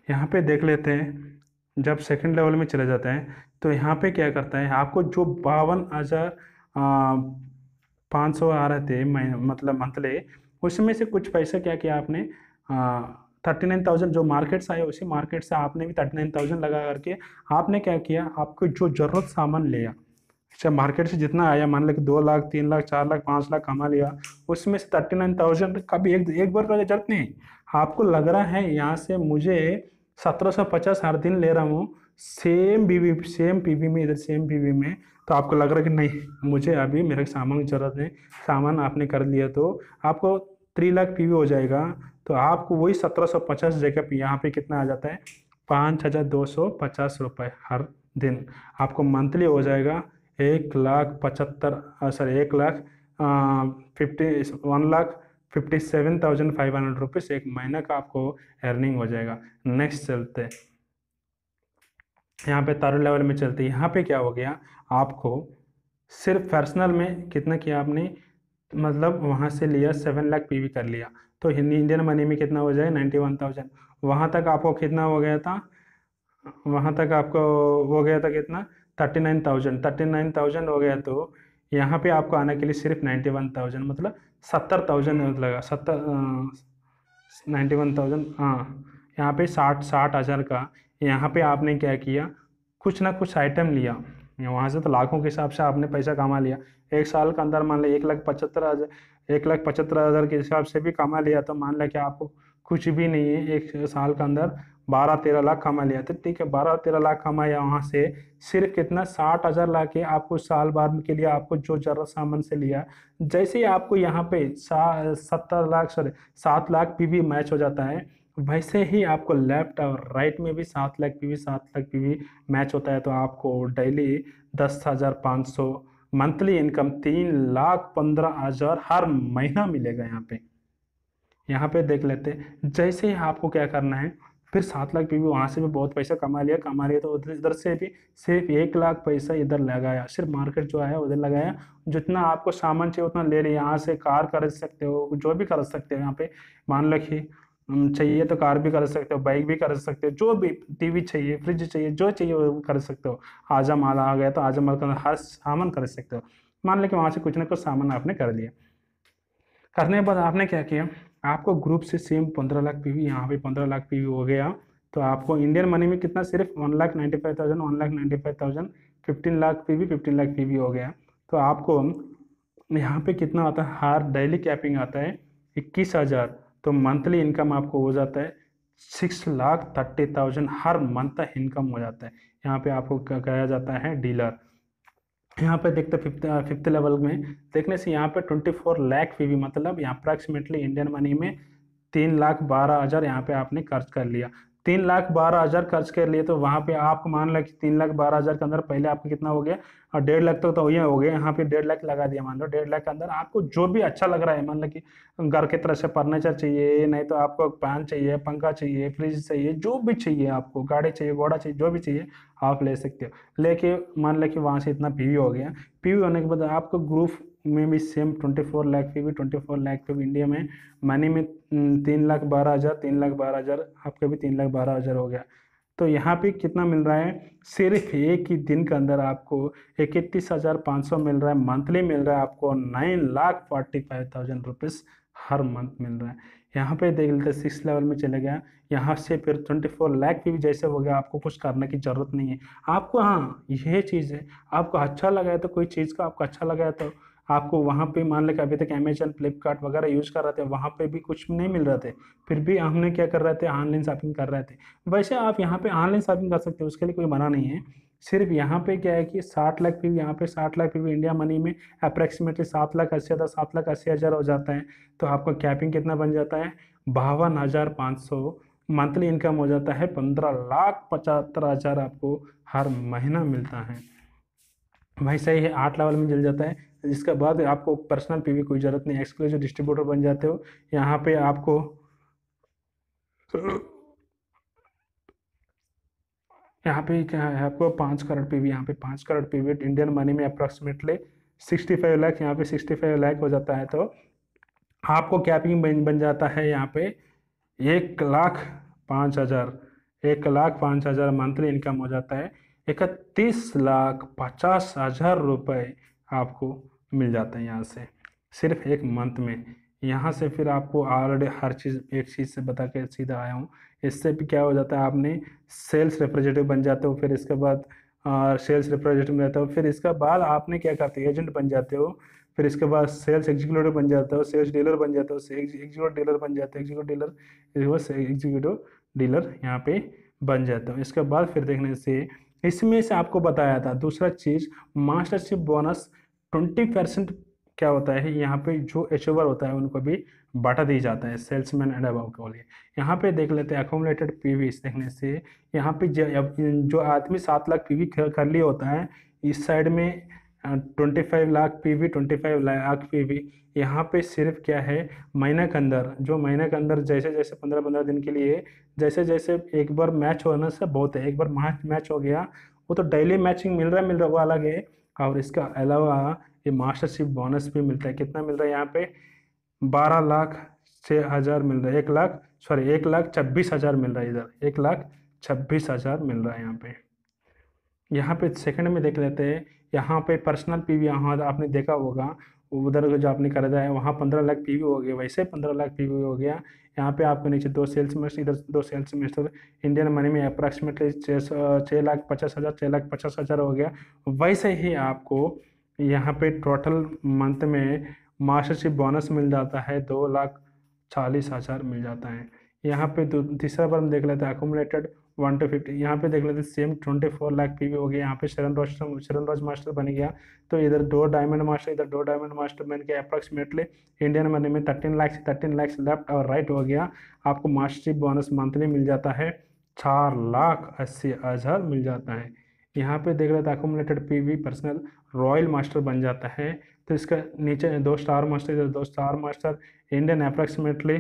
यहाँ पे देख लेते हैं, जब सेकंड लेवल में चले जाते हैं तो यहाँ पे क्या करता है, आपको जो 52,500 आ रहे थे मतलब मंथली, उसमें से कुछ पैसा क्या किया आपने, 39,000 जो मार्केट से आया उसी मार्केट से आपने भी 39,000 लगा करके आपने क्या किया, आपको जो जरूरत सामान लिया, अच्छा मार्केट से जितना आया, मान लो कि 2 लाख 3 लाख 4 लाख 5 लाख कमा लिया, उसमें से 39,000 का भी एक बार का जरूरत नहीं, आपको लग रहा है यहाँ से मुझे 1,750 हर दिन ले रहा हूँ, सेम पीवी में, इधर सेम पीवी में, तो आपको लग रहा है कि नहीं मुझे अभी मेरे सामान की जरूरत है, सामान आपने कर लिया तो आपको 3 लाख पीवी हो जाएगा। तो आपको वही 1,750 जगह पे यहाँ पे कितना आ जाता है, 5,250 रुपये हर दिन, आपको मंथली हो जाएगा 1,57,500 रुपीज़ एक महीने का आपको अर्निंग हो जाएगा। नेक्स्ट चलते हैं, यहाँ पे थर्ड लेवल में चलते हैं। यहाँ पे क्या हो गया, आपको सिर्फ पर्सनल में कितना किया आपने, मतलब वहाँ से लिया 7 लाख पीवी कर लिया, तो इंडियन मनी में कितना हो जाए 91,000। वहाँ तक आपको कितना हो गया था, वहाँ तक आपको हो गया था कितना, 39,000 हो गया। तो यहाँ पे आपको आने के लिए सिर्फ 91,000 मतलब 70,000 लगा, 91,000, हाँ यहाँ पे 60,000 का। यहाँ पे आपने क्या किया, कुछ ना कुछ आइटम लिया, वहाँ से तो लाखों के हिसाब से आपने पैसा कमा लिया। एक साल के अंदर मान लिया 1,75,000 के हिसाब से भी कमा लिया, तो मान लिया कि आपको कुछ भी नहीं है, एक साल के अंदर 12-13 लाख कमा लिया, तो ठीक है 12-13 लाख कमाया, वहाँ से सिर्फ कितना 60,000 ला के आपको साल भर के लिए आपको जो जरूरत सामान से लिया, जैसे ही आपको यहाँ पे 7 लाख पीवी मैच हो जाता है, वैसे ही आपको लेफ्ट और राइट में भी 7 लाख पीवी मैच होता है। तो आपको डेली 10,500 मंथली इनकम 3,15,000 हर महीना मिलेगा। यहाँ पे देख लेते हैं, जैसे ही आपको क्या करना है, फिर 7 लाख पीवी वहाँ से भी बहुत पैसा कमा लिया तो उधर इधर से भी सिर्फ 1 लाख पैसा इधर लगाया, सिर्फ मार्केट जो है उधर लगाया, जितना आपको सामान चाहिए उतना ले लिया। यहाँ से कार खरीद सकते हो, जो भी खरीद सकते हो, यहाँ पे मान लो कि चाहिए तो कार भी खरीद सकते हो, बाइक भी खरीद सकते हो, जो भी टीवी चाहिए, फ्रिज चाहिए, जो चाहिए वो खरीद सकते हो। आजा माल आ गया तो आजा माल का हर सामान खरीद सकते हो। मान लो कि वहाँ से कुछ ना कुछ सामान आपने कर लिया, करने के बाद आपने क्या किया, आपको ग्रुप से सेम 15 लाख पीवी, यहाँ पे 15 लाख पीवी हो गया, तो आपको इंडियन मनी में कितना, सिर्फ 1,95,000 15 लाख पीवी, 15 लाख पीवी हो गया। तो आपको यहाँ पे कितना आता है, हर डेली कैपिंग आता है 21,000, तो मंथली इनकम आपको हो जाता है 6,30,000 हर मंथ इनकम हो जाता है। यहाँ पे आपको कहा जाता है डीलर। यहाँ पे देखते फिफ्थ लेवल में देखने से यहाँ पे 24 लाख पीवी, मतलब यहाँ अप्रॉक्सीमेटली इंडियन मनी में 3,12,000 यहाँ पे आपने खर्च कर लिया। 3,12,000 खर्च कर लिए, तो वहाँ पे आपको मान लो कि 3,12,000 के अंदर पहले आपको कितना हो गया, और 1.5 लाख तक तो ये हो गया। यहाँ पे 1.5 लाख लगा दिया, मान लो 1.5 लाख के अंदर आपको जो भी अच्छा लग रहा है, मान लो कि घर की तरह से फर्नीचर चाहिए, नहीं तो आपको फैन चाहिए, पंखा चाहिए, फ्रिज चाहिए, जो भी चाहिए आपको, गाड़ी चाहिए, घोड़ा चाहिए, जो भी चाहिए आप ले सकते हो। लेके मान लो कि वहाँ से इतना पीवी हो गया, पीवी होने के बाद आपको ग्रुप में भी same 24 lakh PV, 24 lakh PV India में मनी में 3,12,000 आपका भी 3,12,000 हो गया। तो यहाँ पे कितना मिल रहा है, सिर्फ एक ही दिन के अंदर आपको 31,500 मिल रहा है, मंथली मिल रहा है आपको 9,45,000 रुपीज़ हर मंथ मिल रहा है। यहाँ पे देख लेते 6 लेवल में चले गया। यहाँ से फिर 24 लाख भी जैसे हो गया, आपको कुछ करने की ज़रूरत नहीं है। आपको हाँ, यह चीज़ है, आपको अच्छा लगा है तो कोई चीज़ का आपको अच्छा लगा है तो आपको वहाँ पे मान लें कि अभी तक अमेजन, फ्लिपकार्ट वगैरह यूज़ कर रहे थे, वहाँ पे भी कुछ नहीं मिल रहे थे, फिर भी हमने क्या कर रहे थे, ऑनलाइन शॉपिंग कर रहे थे। वैसे आप यहाँ पे ऑनलाइन शॉपिंग कर सकते हो, उसके लिए कोई मना नहीं है। सिर्फ यहाँ पे क्या है कि 60 लाख पीवी, यहाँ पे 60 लाख पीवी इंडिया मनी में अप्रॉक्सीमेटली 7,80,000 हो जाता है। तो आपका कैपिंग कितना बन जाता है, 52,500 मंथली इनकम हो जाता है, 15,75,000 आपको हर महीना मिलता है। भाई सही है, 8 लेवल में जल जाता है। इसके बाद आपको पर्सनल पीवी कोई ज़रूरत नहीं, एक्सक्लूसिव डिस्ट्रीब्यूटर बन जाते हो। यहाँ पे आपको यहाँ पे क्या है, आपको 5 करोड़ पीवी, यहाँ पे 5 करोड़ पीवी इंडियन मनी में अप्रॉक्सीमेटली 65 लाख, यहाँ पे 65 लाख हो जाता है। तो आपको कैपिंग बन जाता है यहाँ पे 1,05,000, 1,05,000 मंथली इनकम हो जाता है। 31,50,000 रुपये आपको मिल जाता है यहाँ से, सिर्फ एक मंथ में। यहाँ से फिर आपको ऑलरेडी हर चीज़ एक चीज़ से बता के सीधा आया हूँ। इससे भी क्या हो जाता है, आपने सेल्स रिप्रेजेंटेटिव बन जाते हो, फिर इसके बाद सेल्स रिप्रेजेंटेटिव रहते हो, फिर इसके बाद आपने क्या करते हो, एजेंट बन जाते हो, फिर इसके बाद सेल्स एग्जीक्यूटिव बन जाते हो, सेल्स डीलर बन जाते हो, एग्जीक्यूटिव डीलर बन जाते हो, एग्जीक्यूटिव डीलर यहाँ पे बन जाते हो। इसके बाद फिर देखने से इसमें से आपको बताया था दूसरा चीज़, मास्टरशिप बोनस 20% क्या होता है, यहाँ पे जो अचीवर होता है उनको भी बांटा दी जाता है, सेल्समैन एंड अबव के लिए। यहाँ पे देख लेते हैं अकोमोलेटेड पीवी देखने से, यहाँ पे जो आदमी 7 लाख पीवी कर लिया होता है, इस साइड में 25 लाख पीवी, 25 लाख पीवी। यहाँ पे सिर्फ क्या है, महीने के अंदर, जो महीने के अंदर जैसे जैसे 15-15 दिन के लिए जैसे जैसे एक बार मैच होने से बहुत है, एक बार मैच हो गया, वो तो डेली मैचिंग मिल रहा है वो अलग है। और इसका अलावा ये मास्टरशिप बोनस भी मिलता है। कितना मिल रहा है यहाँ पे, 12,06,000 मिल रहा है, 1,26,000 मिल रहा है, इधर 1,26,000 मिल रहा है यहाँ पे। यहाँ पे सेकंड में देख लेते हैं, यहाँ पे पर्सनल पीवी, यहाँ आपने देखा होगा उधर जो आपने खरीदा है वहाँ 15 लाख पीवी हो गया, वैसे 15 लाख पीवी हो गया। यहाँ पे आपको नीचे 2 सेल्स मिस्टर, इधर 2 सेल्स मिस्टर, इंडियन मनी में अप्रॉक्सीमेटली 6,50,000, 6,50,000 हो गया। वैसे ही आपको यहाँ पे टोटल मंथ में मास्टरशिप बोनस मिल जाता है, 2,40,000 मिल जाता है। यहाँ पे तीसरा बार हम देख लेते हैं अकोमोलेटेड 1 to 50, यहाँ पे देख लेते हैं सेम 24 लाख पीवी हो गया। यहाँ पे शरण रोज मास्टर बन गया, तो इधर 2 डायमंड मास्टर, इधर 2 डायमंड मास्टर बन के अप्रॉक्सीमेटली इंडियन मनी में 13 लाख से 13 लाख लेफ्ट और राइट हो गया। आपको मास्टरशिप बोनस मंथली मिल जाता है 4,80,000 मिल जाता है। यहाँ पे देख लेते हैं accumulated PV personal royal master बन जाता है, तो इसका नीचे 2 स्टार मास्टर, इधर 2 स्टार मास्टर, इंडियन अप्रॉक्सीमेटली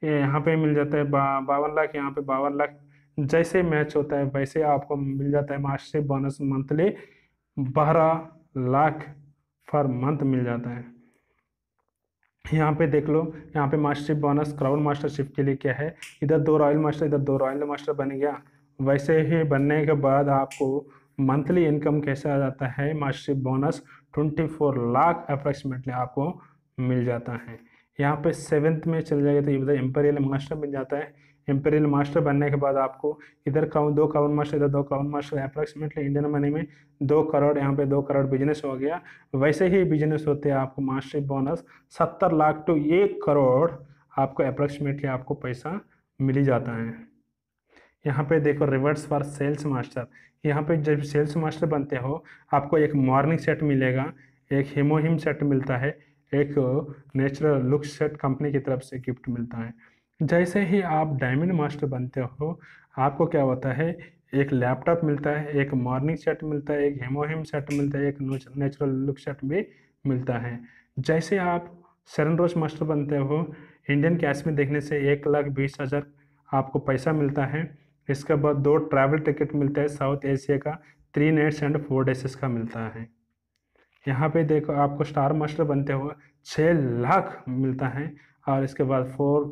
यहाँ पे मिल जाता है 52 लाख, यहाँ पे 52 लाख। जैसे मैच होता है वैसे आपको मिल जाता है mastership bonus monthly 12 lakh per month मिल जाता है। यहाँ पे देख लो, यहाँ पे मास्टरशिप बोनस क्राउन मास्टरशिप के लिए क्या है, इधर 2 रॉयल मास्टर, इधर 2 रॉयल मास्टर बन गया। वैसे ही बनने के बाद आपको मंथली इनकम कैसे आ जाता है, मास्टरशिप बोनस 24 लाख अप्रॉक्सीमेटली आपको मिल जाता है। यहाँ पे 7th में चल जाएगा तो इधर एम्पेरियल मास्टर बन जाता है। एम्पेरियल मास्टर बनने के बाद आपको इधर 2 क्राउन मास्टर, इधर 2 crown master, approximately Indian money में 2 करोड़, यहाँ पे 2 करोड़ बिजनेस हो गया। वैसे ही बिजनेस होते हैं आपको mastership bonus 70 lakh to 1 crore आपको अप्रॉक्सीमेटली आपको पैसा मिल ही जाता है। यहाँ पे देखो रिवर्स फॉर सेल्स मास्टर, यहाँ पे जब सेल्स मास्टर बनते हो आपको एक मॉर्निंग सेट मिलेगा, एक हेमोहिम सेट मिलता है, एक नेचुरल लुक सेट कंपनी की तरफ से गिफ्ट मिलता है। जैसे ही आप डायमंड मास्टर बनते हो आपको क्या होता है, एक लैपटॉप मिलता है, एक मॉर्निंग सेट मिलता है, एक हेमोहिम सेट मिलता है, एक नेचुरल लुक सेट भी मिलता है। जैसे आप शरण रोज मास्टर बनते हो, इंडियन कैश में देखने से 1,20,000 आपको पैसा मिलता है। इसके बाद 2 ट्रैवल टिकट मिलता है साउथ एशिया का, 3 नाइट्स एंड 4 डेज का मिलता है। यहाँ पे देखो आपको स्टार मास्टर बनते हो 6 लाख मिलता है, और इसके बाद 4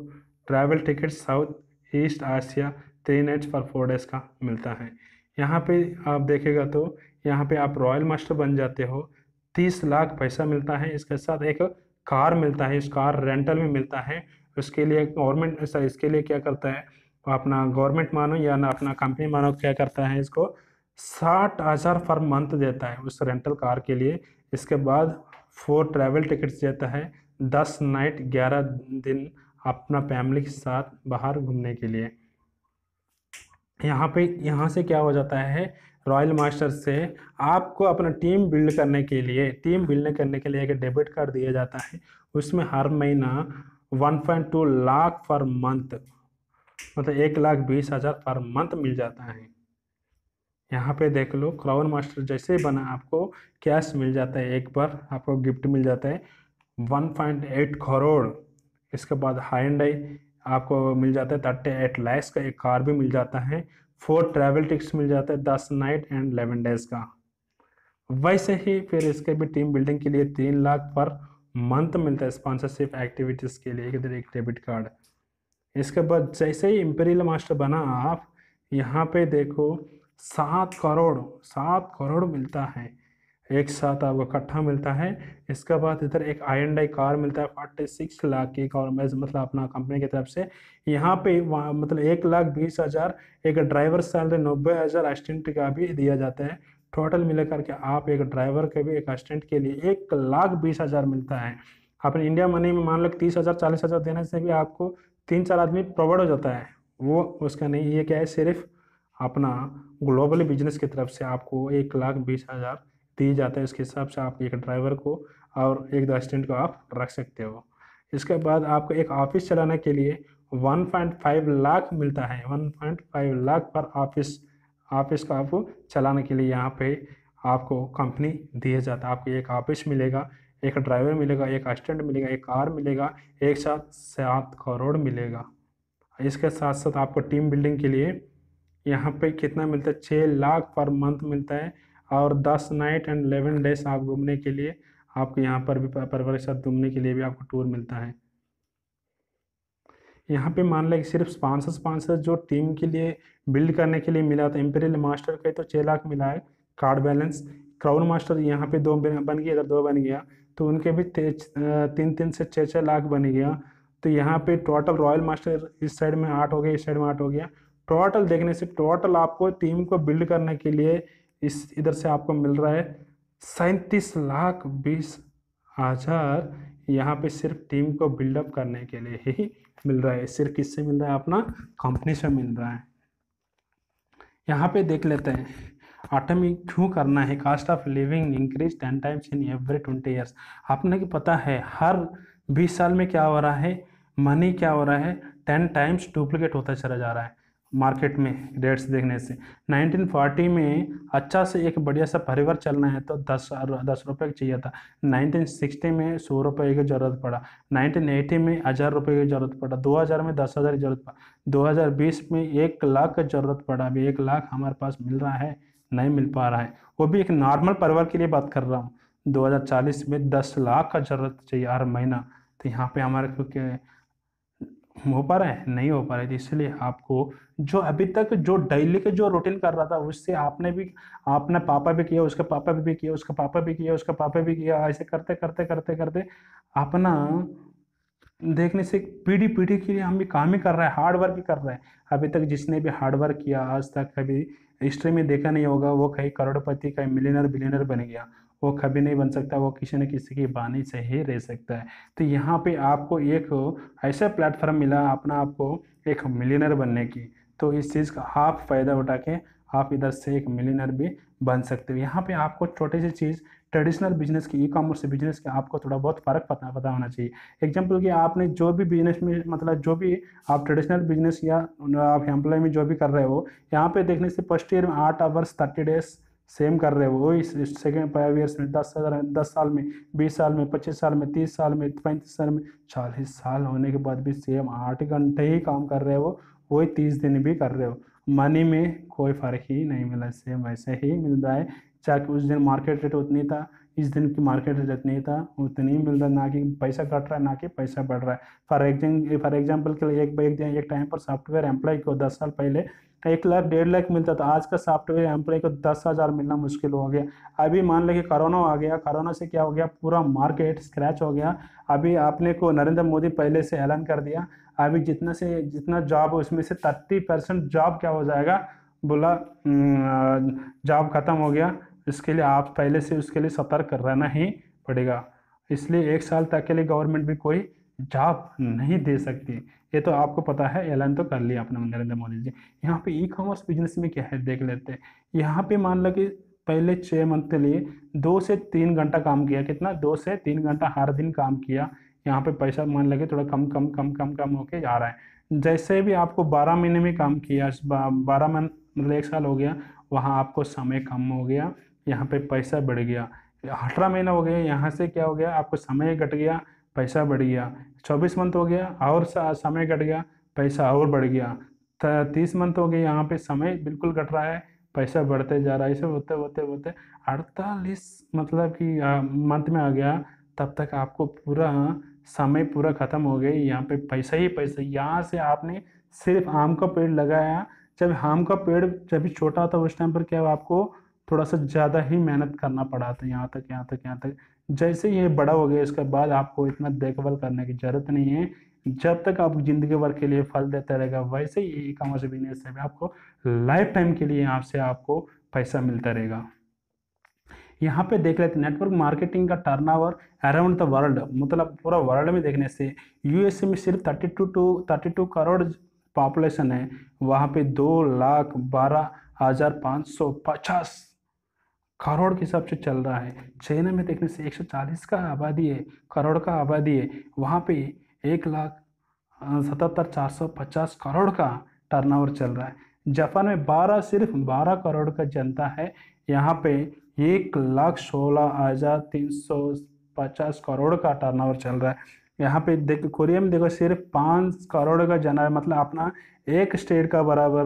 travel ticket South East Asia 3 nights for 4 days का मिलता है। यहाँ पे आप देखेगा तो यहाँ पे आप रॉयल मास्टर बन जाते हो, 30 लाख पैसा मिलता है। इसके साथ एक कार मिलता है, इस कार रेंटल में मिलता है, उसके लिए गवर्नमेंट इसके लिए क्या करता है, अपना गवर्नमेंट मानो या ना अपना कंपनी मानो क्या करता है, इसको 60,000 पर मंथ देता है उस रेंटल कार के लिए। इसके बाद 4 ट्रैवल टिकट्स देता है, 10 नाइट 11 दिन अपना फैमिली के साथ बाहर घूमने के लिए। यहाँ से क्या हो जाता है, रॉयल मास्टर से आपको अपना टीम बिल्ड करने के लिए एक डेबिट कार्ड दिया जाता है। उसमें हर महीना 1.2 लाख पर मंथ, मतलब 1,20,000 पर मंथ मिल जाता है। यहाँ पे देख लो, क्राउन मास्टर जैसे ही बना आपको कैश मिल जाता है, एक बार आपको गिफ्ट मिल जाता है 1.8 करोड़। इसके बाद हाइंडई आपको मिल जाता है 38 लाख का एक कार भी मिल जाता है। 4 ट्रैवल टिकट्स मिल जाता है 10 नाइट एंड 11 डेज का। वैसे ही फिर इसके भी टीम बिल्डिंग के लिए 3 लाख पर मंथ मिलता है स्पॉन्सरशिप एक्टिविटीज़ के लिए, इधर एक डेबिट कार्ड। इसके बाद जैसे ही इंपीरियल मास्टर बना आप, यहाँ पे देखो 7 करोड़ मिलता है एक साथ आपको इकट्ठा मिलता है। इसके बाद इधर एक आई कार मिलता है 46 लाख की, और मतलब अपना कंपनी की तरफ से। यहाँ पे मतलब 1,20,000 एक ड्राइवर सैलरी, 90,000 असिस्टेंट का भी दिया जाता है। टोटल मिलाकर के आप एक ड्राइवर के भी एक असिस्टेंट के लिए 1,20,000 मिलता है। अपने इंडिया मनी में मान लो 30,000 40,000 देने से भी आपको 3-4 आदमी प्रोवाइड हो जाता है। वो उसका नहीं, ये क्या है, सिर्फ अपना ग्लोबली बिजनेस की तरफ से आपको 1,20,000 दी जाता है। इसके हिसाब से आप एक ड्राइवर को और एक दो असिस्टेंट को आप रख सकते हो। इसके बाद आपको एक ऑफिस चलाने के लिए 1.5 लाख मिलता है, 1.5 लाख पर ऑफिस को आपको चलाने के लिए यहाँ पे आपको कंपनी दिया जाता है। आपको एक ऑफिस मिलेगा, एक ड्राइवर मिलेगा, एक असिस्टेंट मिलेगा, एक कार मिलेगा, एक साथ 7 करोड़ मिलेगा। इसके साथ साथ आपको टीम बिल्डिंग के लिए यहाँ पे कितना मिलता है, 6 लाख पर मंथ मिलता है, और 10 नाइट एंड 11 डेज आप घूमने के लिए आपको यहाँ पर भी परिवार के साथ घूमने के लिए भी आपको टूर मिलता है। यहाँ पे मान लें कि सिर्फ स्पॉन्सर जो टीम के लिए बिल्ड करने के लिए मिला था, इंपीरियल मास्टर के तो 6 लाख मिला है कार्ड बैलेंस। क्राउन मास्टर यहाँ पे 2 बन गया, इधर 2 बन गया, तो उनके भी 3 से 6 लाख बन गया। तो यहाँ पे टोटल रॉयल मास्टर इस साइड में 8 हो गया, इस साइड में 8 हो गया। टोटल देखने से टोटल आपको टीम को बिल्ड करने के लिए इस इधर से आपको मिल रहा है 37,20,000। यहाँ पे सिर्फ टीम को बिल्डअप करने के लिए ही मिल रहा है। सिर्फ किससे मिल रहा है, अपना कंपनी से मिल रहा है। यहाँ पे देख लेते हैं ऑटोमी क्यों करना है। Cost of living increase 10 times in every 20 years. आपने की पता है हर 20 साल में क्या हो रहा है, मनी क्या हो रहा है, 10 टाइम्स डुप्लीकेट होता चला जा रहा है मार्केट में रेट्स देखने से। 1940 में अच्छा से एक बढ़िया सा परिवार चलना है तो 10 रुपये चाहिए था। 1960 में 100 रुपये की ज़रूरत पड़ा, 1980 में 1,000 रुपये की ज़रूरत पड़ा, 2000 में 10,000 की ज़रूरत पड़ा, 2020 में 1 लाख की ज़रूरत पड़ा। अभी 1 लाख हमारे पास मिल रहा है, नहीं मिल पा रहा है। वो भी एक नॉर्मल परिवार के लिए बात कर रहा हूँ। 2040 में 10 लाख का ज़रूरत चाहिए हर महीना। तो यहाँ पे हमारे को क्या हो पा रहा है, नहीं हो पा रहा है। इसलिए आपको जो अभी तक जो डेली के जो रूटीन कर रहा था उससे आपने पापा भी किया, उसका पापा भी किया, उसका पापा भी किया, उसका पापा भी किया, ऐसे करते करते करते करते अपना देखने से पीढ़ी पीढ़ी के लिए हम भी काम ही कर रहे हैं, हार्ड वर्क भी कर रहे हैं। अभी तक जिसने भी हार्ड वर्क किया आज तक कभी हिस्ट्री में देखा नहीं होगा वो कहीं करोड़पति, कहीं मिलियनर बिलियनर बन गया। वो कभी नहीं बन सकता, वो किसी न किसी की बानी से ही रह सकता है। तो यहाँ पे आपको एक ऐसा प्लेटफॉर्म मिला अपना आपको एक मिलियनर बनने की, तो इस चीज़ का आप फ़ायदा उठा के आप इधर से एक मिलियनर भी बन सकते हो। यहाँ पे आपको छोटी सी चीज़ ट्रेडिशनल बिजनेस की, ई कॉमर्स बिजनेस के आपको थोड़ा बहुत फ़र्क पता होना चाहिए। एग्जाम्पल कि आपने जो भी बिजनेस में मतलब जो भी आप ट्रेडिशनल बिजनेस या आप एम्प्लॉय में जो भी कर रहे हो, यहाँ पे देखने से फर्स्ट ईयर में 8 आवर्स 30 डेज सेम कर रहे हो। वही सेकेंड 5 ईयर्स में 10 साल में, 20 साल में, 25 साल में, 30 साल में, 35 साल में, 40 साल होने के बाद भी सेम 8 घंटे ही काम कर रहे हो, वही 30 दिन भी कर रहे हो। मनी में कोई फ़र्क ही नहीं मिला, सेम वैसे ही मिल रहा है। चाहे उस दिन मार्केट रेट उतनी था, इस दिन की मार्केट रेट उतनी था, उतनी मिल रहा, ना कि पैसा कट रहा है ना कि पैसा बढ़ रहा है। फॉर एग्जाम्पल के लिए एक टाइम पर सॉफ्टवेयर एम्प्लॉय को 10 साल पहले 1 लाख 1.5 लाख मिलता था, आज का सॉफ्टवेयर एम्प्लॉय को 10,000 मिलना मुश्किल हो गया। अभी मान लो कि कोरोना आ गया, कोरोना से क्या हो गया, पूरा मार्केट स्क्रैच हो गया। अभी आपने को नरेंद्र मोदी पहले से ऐलान कर दिया, अभी जितना जॉब है उसमें से 30% जॉब क्या हो जाएगा, बोला जॉब खत्म हो गया। इसके लिए आप पहले से उसके लिए सतर्क रहना ही पड़ेगा। इसलिए 1 साल तक के लिए गवर्नमेंट भी कोई जॉब नहीं दे सकती। ये तो आपको पता है, ऐलान तो कर लिया अपने नरेंद्र मोदी जी। यहाँ पे ई कॉमर्स बिजनेस में क्या है देख लेते हैं। यहाँ पे मान लो कि पहले 6 मंथ के लिए 2 से 3 घंटा काम किया, कितना 2 से 3 घंटा हर दिन काम किया। यहाँ पे पैसा मान लगे थोड़ा कम कम कम कम कम होके जा रहा है। जैसे भी आपको 12 महीने में काम किया, 12 मंथ मतलब 1 साल हो गया, वहाँ आपको समय कम हो गया, यहाँ पे पैसा बढ़ गया। 18 महीना हो गया, यहाँ से क्या हो गया, आपको समय घट गया, पैसा बढ़ गया। 24 मंथ हो गया और समय घट गया, पैसा और बढ़ गया। 30 मंथ हो गए, यहाँ पे समय बिल्कुल घट रहा है, पैसा बढ़ते जा रहा है। ऐसे होते होते होते 48 मतलब कि मंथ में आ गया, तब तक आपको पूरा समय पूरा खत्म हो गया। यहाँ पे पैसा ही पैसा। यहाँ से आपने सिर्फ आम का पेड़ लगाया, जब आम का पेड़ जब भी छोटा था उस टाइम पर क्या हुआ, आपको थोड़ा सा ज़्यादा ही मेहनत करना पड़ा था, यहाँ तक यहाँ तक यहाँ तक। जैसे ये बड़ा हो गया, इसके बाद आपको इतना देखभाल करने की जरूरत नहीं है। जब तक आप जिंदगी भर के लिए फल देता रहेगा, वैसे ही ई कॉमर्स बिजनेस से भी आपको लाइफ टाइम के लिए यहाँ से आपको पैसा मिलता रहेगा। यहाँ पे देख लेते नेटवर्क मार्केटिंग का टर्नओवर अराउंड द वर्ल्ड, मतलब पूरा वर्ल्ड में देखने से यूएसए में सिर्फ 32 करोड़ पॉपुलेशन है, वहाँ पे 2,12,550 करोड़ के हिसाब से चल रहा है। चाइना में देखने से 140 का आबादी है, करोड़ का आबादी है, वहाँ पे 1,77,450 करोड़ का टर्नओवर चल रहा है। जापान में सिर्फ 12 करोड़ का जनता है, यहाँ पे 1,16,350 करोड़ का टर्नओवर चल रहा है। यहाँ पे देखो कोरिया में देखो सिर्फ 5 करोड़ का जना है, मतलब अपना एक स्टेट का बराबर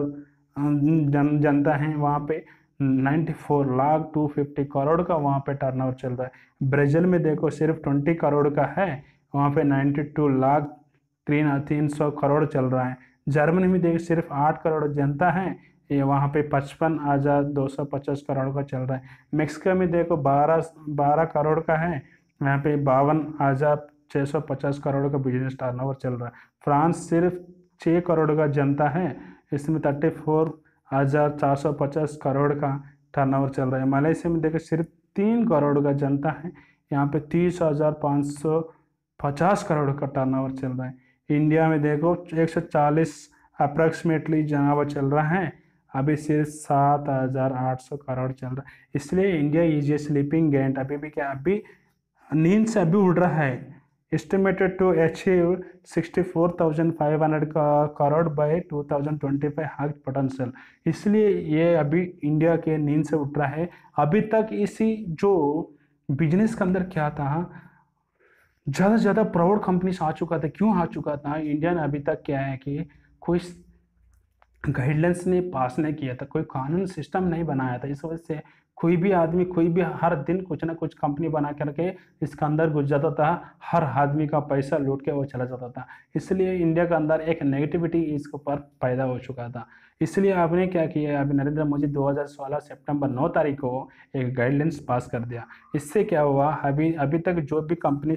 जनता है। वहाँ पे 94,250 करोड़ का वहाँ पे टर्नओवर चल रहा है। ब्राज़ील में देखो सिर्फ 20 करोड़ का है, वहाँ पे 92,03,300 करोड़ चल रहा है। जर्मनी में देखो सिर्फ 8 करोड़ जनता है, ये वहाँ पे 55,250 करोड़ का चल रहा है। मेक्सिको में देखो 12 करोड़ का है, यहाँ पे 52,650 करोड़ का बिजनेस टर्नओवर चल रहा है। फ्रांस सिर्फ 6 करोड़ का जनता है, इसमें 34,450 करोड़ का टर्नओवर चल रहा है। मलेशिया में देखो सिर्फ 3 करोड़ का जनता है, यहाँ पे 30,550 करोड़ का टर्नओवर चल रहा है। इंडिया में देखो 140 अप्रॉक्सीमेटली जनावर चल रहा है, अभी सिर्फ 7,800 करोड़ चल रहा है। इसलिए India is a sleeping Gantt, अभी भी क्या, अभी नींद से अभी उड़ रहा है। Estimated to achieve 64,500 crore by 2025 heart potential. इसलिए ये अभी इंडिया के नींद से उठ रहा है। अभी तक इसी जो बिजनेस के अंदर क्या था, ज़्यादा से ज़्यादा प्राउड कंपनीज आ चुका था। क्यों आ चुका था, इंडिया ने अभी तक क्या है कि कोई गाइडलाइंस ने पास नहीं किया था, कोई कानून सिस्टम नहीं बनाया था। इस वजह से कोई भी आदमी कोई भी हर दिन कुछ ना कुछ कंपनी बना करके इसके अंदर घुस जाता था, हर आदमी का पैसा लूट के वो चला जाता था। इसलिए इंडिया के अंदर एक नेगेटिविटी इसके ऊपर पैदा हो चुका था। इसलिए आपने क्या किया, अभी नरेंद्र मोदी 2016 सितंबर 9 तारीख को एक गाइडलाइंस पास कर दिया। इससे क्या हुआ, अभी तक जो भी कंपनी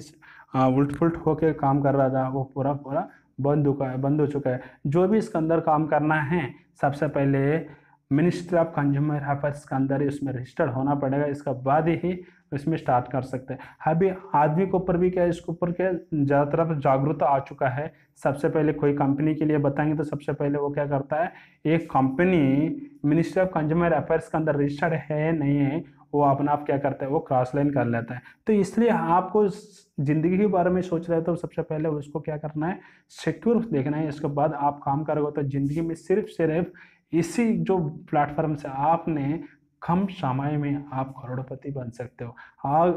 उल्ट पुलट होकर काम कर रहा था वो पूरा पूरा बंद हो चुका है। जो भी इसके अंदर काम करना है, सबसे पहले मिनिस्ट्री ऑफ कंज्यूमर अफेयर्स के अंदर ही उसमें रजिस्टर्ड होना पड़ेगा, इसके बाद ही उसमें स्टार्ट कर सकते हैं। अभी आदमी के ऊपर भी क्या, इसके ऊपर क्या ज़्यादातर जागरूकता आ चुका है। सबसे पहले कोई कंपनी के लिए बताएंगे तो सबसे पहले वो क्या करता है, एक company ministry of consumer affairs के अंदर रजिस्टर्ड है नहीं है, वो अपना आप क्या करता है, वो क्रॉस लाइन कर लेता है। तो इसलिए आपको जिंदगी के बारे में सोच रहे हो तो सबसे पहले उसको क्या करना है, सिक्योर देखना है। इसके बाद आप काम करोगे तो जिंदगी में सिर्फ इसी जो प्लेटफॉर्म से आपने कम समय में आप करोड़पति बन सकते हो।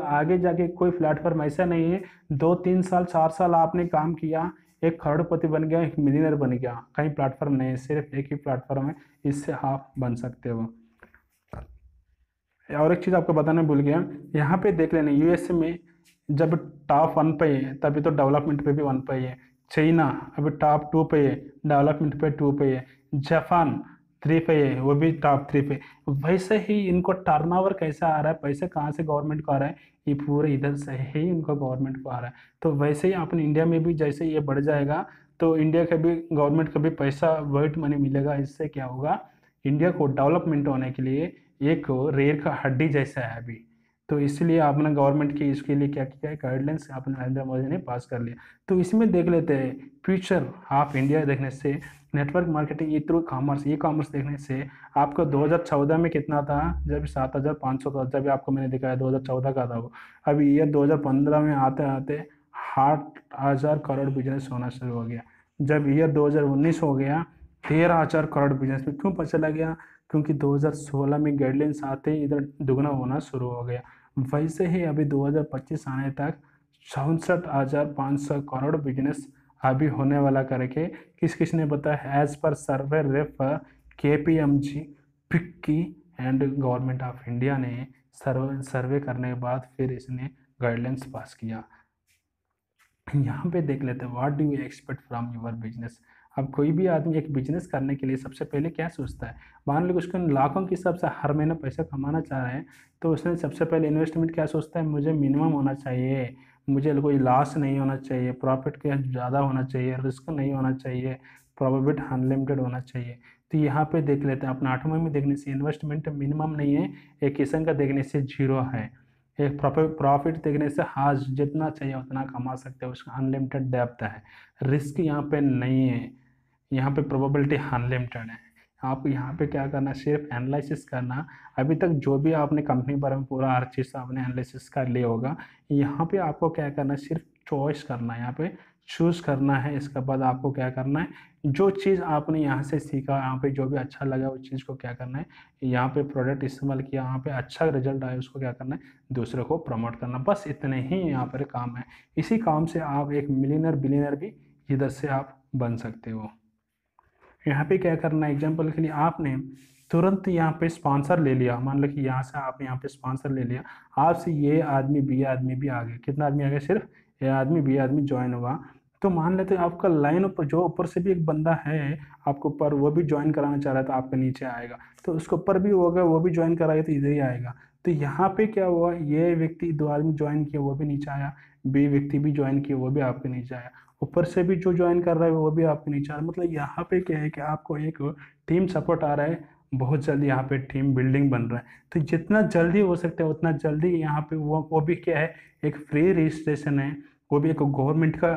आगे जाके कोई प्लेटफॉर्म ऐसा नहीं है 2-3 साल 4 साल आपने काम किया, एक करोड़पति बन गया, एक मिलियनर बन गया। कहीं प्लेटफॉर्म नहीं है, सिर्फ एक ही प्लेटफॉर्म है, इससे आप बन सकते हो। और एक चीज़ आपको बताना भूल गया, यहाँ पे देख लेना, यूएसए में जब टॉप 1 पे है तभी तो डेवलपमेंट पे भी 1 पे है। चाइना अभी टॉप 2 पे है, डेवलपमेंट पे 2 पे है। जापान 3 पे है, वो भी टॉप 3 पे। वैसे ही इनको टर्नओवर कैसा आ रहा है, पैसे कहाँ से गवर्नमेंट को आ रहा है, ये पूरे इधर से ही इनको गवर्नमेंट को आ रहा है। तो वैसे ही अपने इंडिया में भी जैसे ये बढ़ जाएगा तो इंडिया का भी गवर्नमेंट का भी पैसा वेट मनी मिलेगा। इससे क्या होगा, इंडिया को डेवलपमेंट होने के लिए एक रेल का हड्डी जैसा है अभी। तो इसलिए आपने गवर्नमेंट की इसके लिए क्या किया है, गाइडलाइंस आपने नरेंद्र मोदी ने पास कर लिया। तो इसमें देख लेते हैं फ्यूचर ऑफ इंडिया देखने से, नेटवर्क मार्केटिंग ई थ्रू कॉमर्स, ई कॉमर्स देखने से आपको 2014 में कितना था, जब 7,500 था, जब आपको मैंने दिखाया 2014 का था वो। अभी ईयर 2015 में आते आते 8,000 करोड़ बिजनेस होना शुरू हो गया। जब ईयर 2019 हो गया 13,000 करोड़ बिजनेस में। क्यों पता चला गया, क्योंकि 2016 में गाइडलाइंस आते ही इधर दुगना होना शुरू हो गया। वैसे ही अभी 2025 आने तक 64,500 करोड़ बिजनेस अभी होने वाला करके किस किस ने बताया, as per survey ref KPMG FICCI and government of India ने सर्वे करने के बाद फिर इसने गाइडलाइंस पास किया। यहाँ पे देख लेते हैं, what do you expect from your business. अब कोई भी आदमी एक बिजनेस करने के लिए सबसे पहले क्या सोचता है, मान लो उसको लाखों के हिसाब से हर महीने पैसा कमाना चाह रहे हैं, तो उसने सबसे पहले इन्वेस्टमेंट क्या सोचता है, मुझे मिनिमम होना चाहिए, मुझे कोई लॉस नहीं होना चाहिए, प्रॉफिट क्या ज़्यादा होना चाहिए, रिस्क नहीं होना चाहिए, प्रॉफिट अनलिमिटेड होना चाहिए। तो यहाँ पे देख लेते हैं, अपना 8वें में देखने से इन्वेस्टमेंट मिनिमम नहीं है, एक किस्म का देखने से जीरो है। एक प्रॉफिट देखने से हाँ जितना चाहिए उतना कमा सकते हो, उसका अनलिमिटेड डेप्थ है, रिस्क यहाँ पे नहीं है, यहाँ पे प्रोबेबिलिटी अनलिमिटेड है। आप यहाँ पे क्या करना, सिर्फ एनालिसिस करना। अभी तक जो भी आपने कंपनी बारे में पूरा हर चीज़ आपने एनालिसिस कर लिया होगा, यहाँ पे आपको क्या करना है, सिर्फ चॉइस करना है, यहाँ पे चूज़ करना है। इसके बाद आपको क्या करना है, जो चीज़ आपने यहाँ से सीखा, यहाँ पे जो भी अच्छा लगा उस चीज़ को क्या करना है, यहाँ पे प्रोडक्ट इस्तेमाल किया, यहाँ पे अच्छा रिजल्ट आया, उसको क्या करना है, दूसरे को प्रमोट करना। बस इतने ही यहाँ पर काम है। इसी काम से आप एक मिलियनर बिलियनर भी इधर से आप बन सकते हो। यहाँ पे क्या करना है, एग्जाम्पल के लिए आपने तुरंत यहाँ पे स्पॉन्सर ले लिया, मान लो कि यहाँ से आपने यहाँ पे स्पॉन्सर ले लिया, आपसे ये आदमी बी आदमी भी आ गया, कितना आदमी आ गया, सिर्फ ये आदमी बी आदमी ज्वाइन हुआ। तो मान लेते हैं आपका लाइन ऊपर जो ऊपर से भी एक बंदा है आपको ऊपर, वो भी ज्वाइन कराना चाह रहा है, तो आपके नीचे आएगा, तो उसके ऊपर भी होगा, वो भी ज्वाइन कराएगा तो इधर ही आएगा। तो यहाँ पे क्या हुआ, ये व्यक्ति 2 आदमी ज्वाइन किया वो भी नीचे आया, बी व्यक्ति भी ज्वाइन किया वो भी आपके नीचे आया, ऊपर से भी जो ज्वाइन कर रहा है वो भी आपके नीचे आ रहा है। मतलब यहाँ पे क्या है कि आपको एक टीम सपोर्ट आ रहा है, बहुत जल्दी यहाँ पे टीम बिल्डिंग बन रहा है। तो जितना जल्दी हो सकता है उतना जल्दी यहाँ पे वो भी क्या है, एक फ्री रजिस्ट्रेशन है, वो भी एक गवर्नमेंट का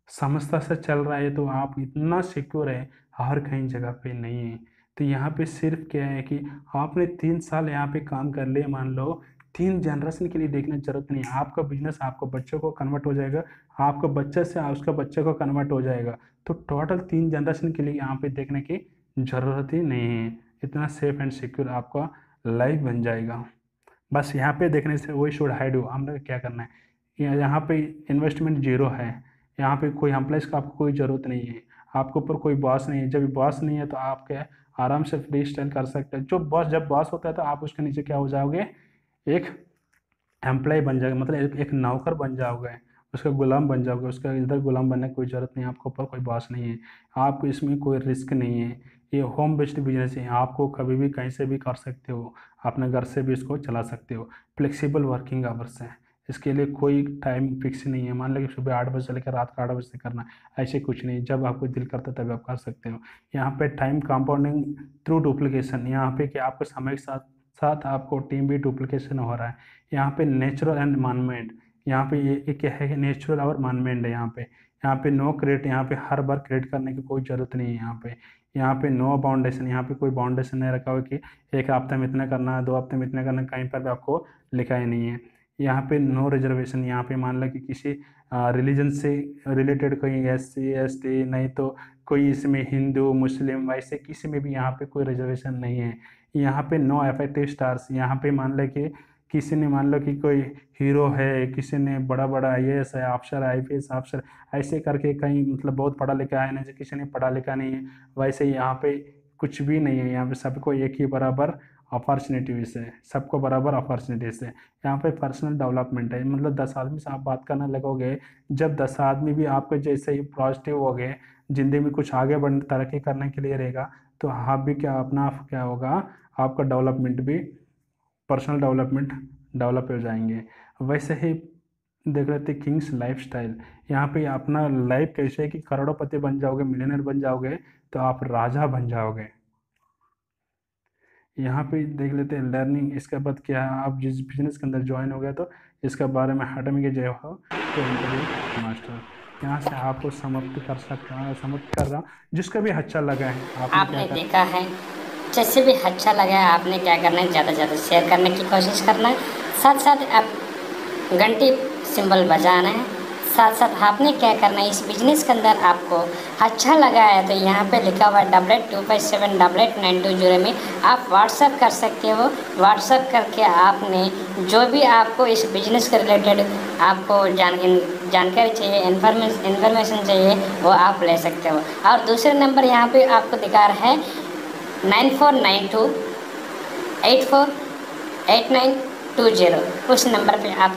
संस्था से चल रहा है, तो आप इतना सिक्योर है, हर कहीं जगह पे नहीं है। तो यहाँ पे सिर्फ क्या है कि आपने 3 साल यहाँ पे काम कर लिए, मान लो 3 जनरेशन के लिए देखने की जरूरत नहीं है, आपका बिजनेस आपको बच्चों को कन्वर्ट हो जाएगा, आपका बच्चा से उसका बच्चे को कन्वर्ट हो जाएगा। तो टोटल 3 जनरेशन के लिए यहाँ पे देखने की ज़रूरत ही नहीं है, इतना सेफ एंड सिक्योर आपका लाइफ बन जाएगा। बस यहाँ पे देखने से वही शुड हाइड हो, हमने क्या करना है, यहाँ पे इन्वेस्टमेंट जीरो है, यहाँ पे कोई एम्प्लॉइज का आपको कोई ज़रूरत नहीं है, आपके ऊपर कोई बॉस नहीं है। जब बॉस नहीं है तो आप क्या आराम से फ्री स्टाइल कर सकते हैं। जो बॉस जब बॉस होता है तो आप उसके नीचे क्या हो जाओगे, एक एम्प्लॉय बन जाओगे, मतलब एक नौकर बन जाओगे, उसका गुलाम बन जाओगे। उसका इधर गुलाम बनने की कोई ज़रूरत नहीं है, आपके ऊपर कोई बॉस नहीं है, आपको इसमें कोई रिस्क नहीं है। ये होम बेस्ड बिजनेस है, आपको कभी भी कहीं से भी कर सकते हो, अपने घर से भी इसको चला सकते हो। फ्लेक्सिबल वर्किंग आवर्स है, इसके लिए कोई टाइम फिक्स नहीं है, मान लो कि सुबह 8 बजे से लेकर रात का 8 बजे तक करना, ऐसे कुछ नहीं, जब आपको दिल करता है तभी आप कर सकते हो। यहाँ पे टाइम कंपाउंडिंग थ्रू डुप्लीकेशन, यहाँ पे कि आपको समय के साथ साथ आपको टीम भी डुप्लीकेशन हो रहा है। यहाँ पे नेचुरल एंड मानमेंट, यहाँ पे ये क्या है कि नेचुरल और मानमेंट है। यहाँ पे नो क्रिएट, यहाँ पे हर बार क्रिएट करने की कोई ज़रूरत नहीं है। यहाँ पे नो बाउंडेशन, यहाँ पे कोई बाउंडेशन नहीं रखा हुआ कि एक हफ्ते में इतना करना है, 2 हफ्ते में इतना करना है, कहीं पर भी आपको लिखा ही नहीं है। यहाँ पे नो रिजर्वेशन, यहाँ पे मान लो कि किसी रिलीजन से रिलेटेड कोई SC ST, नहीं तो कोई इसमें हिंदू मुस्लिम, वैसे किसी में भी यहाँ पे कोई रिजर्वेशन नहीं है। यहाँ पे नो अफेक्टिव स्टार्स, यहाँ पे मान लो कि किसी ने मान लो कि कोई हीरो है, किसी ने बड़ा बड़ा IAS है अफसर, IPS अफसर, ऐसे करके कहीं मतलब बहुत पढ़ा लिखा है, नहीं किसी ने पढ़ा लिखा नहीं है, वैसे यहाँ पे कुछ भी नहीं है। यहाँ पे सबको एक ही बराबर अपॉर्चुनिटीज है, सबको बराबर अपॉर्चुनिटीज है। यहाँ पे पर्सनल डेवलपमेंट है, मतलब 10 आदमी से आप बात करने लगोगे, जब 10 आदमी भी आपके जैसे ही पॉजिटिव हो गए, जिंदगी में कुछ आगे बढ़ने तरक्की करने के लिए रहेगा, तो आप भी क्या होगा, आपका डेवलपमेंट भी, पर्सनल डेवलपमेंट डेवलप हो जाएंगे। वैसे ही देख लेते किंग्स लाइफस्टाइल। यहाँ पे अपना लाइफ कैसे है कि करोड़पति बन जाओगे, मिलियनर बन जाओगे, तो आप राजा बन जाओगे। यहाँ पे देख लेते हैं लर्निंग। इसके बाद क्या है, आप जिस बिजनेस के अंदर ज्वाइन हो गया तो इसके बारे में हटमी के जय हो तो इंटरव्यू मास्टर। यहाँ से आपको समाप्त कर रहा हूँ। जिसका भी अच्छा लगा है आपने क्या आपने कर, देखा है, जैसे भी अच्छा लगा है आपने क्या करना है, ज़्यादा से ज़्यादा शेयर करने की कोशिश करना है। साथ साथ आप घंटी सिंबल बजाना है। साथ साथ आपने क्या करना है, इस बिजनेस के अंदर आपको अच्छा लगा है तो यहाँ पे लिखा हुआ है 8825788920 में आप व्हाट्सएप कर सकते हो। व्हाट्सएप करके आपने जो भी आपको इस बिजनेस के रिलेटेड आपको जानकारी चाहिए, इन्फॉर्मेशन चाहिए, वो आप ले सकते हो। और दूसरे नंबर यहाँ पे आपको दिखा रहा है 9492848920। उस नंबर पे आप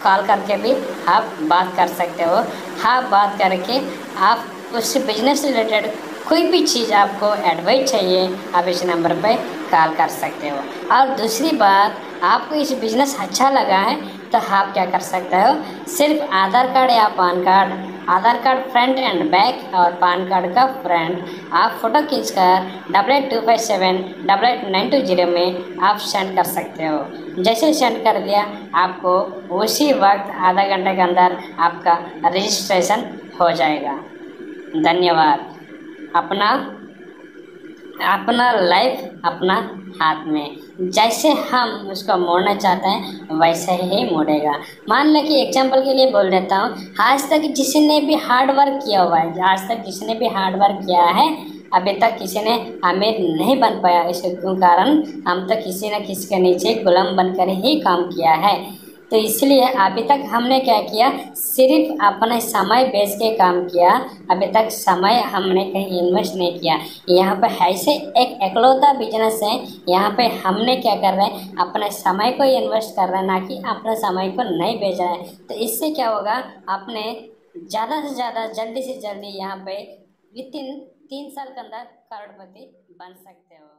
कॉल करके भी आप बात कर सकते हो। हाँ, बात करके आप उस बिजनेस रिलेटेड कोई भी चीज़ आपको एडवाइस चाहिए, आप इस नंबर पे कॉल कर सकते हो। और दूसरी बात, आपको इस बिज़नेस अच्छा लगा है तो आप क्या कर सकते हो, सिर्फ आधार कार्ड या पान कार्ड, आधार कार्ड फ्रंट एंड बैक और पान कार्ड का फ्रंट आप फ़ोटो खींचकर 8825788920 में आप सेंड कर सकते हो। जैसे सेंड कर दिया, आपको उसी वक्त आधा घंटे के अंदर आपका रजिस्ट्रेशन हो जाएगा। धन्यवाद। अपना लाइफ अपना हाथ में, जैसे हम उसको मोड़ना चाहते हैं वैसे ही मोड़ेगा। मान लो कि एग्जांपल के लिए बोल देता हूँ, आज तक जिसने भी हार्ड वर्क किया हुआ है, आज तक जिसने भी हार्ड वर्क किया है, अभी तक किसी ने अमीर नहीं बन पाया। इसके क्यों कारण, हम तो किसी न किसी के नीचे गुलाम बनकर ही काम किया है। तो इसलिए अभी तक हमने क्या किया, सिर्फ अपने समय बेच के काम किया। अभी तक समय हमने कहीं इन्वेस्ट नहीं किया। यहाँ पे ऐसे एक एकलौता बिजनेस है, यहाँ पे हमने क्या कर रहे हैं, अपने समय को इन्वेस्ट कर रहे हैं, ना कि अपने समय को नहीं बेच रहे हैं। तो इससे क्या होगा, आपने ज़्यादा से ज़्यादा जल्दी से जल्दी यहाँ पे विद इन 3 साल के अंदर करोड़पति बन सकते हो।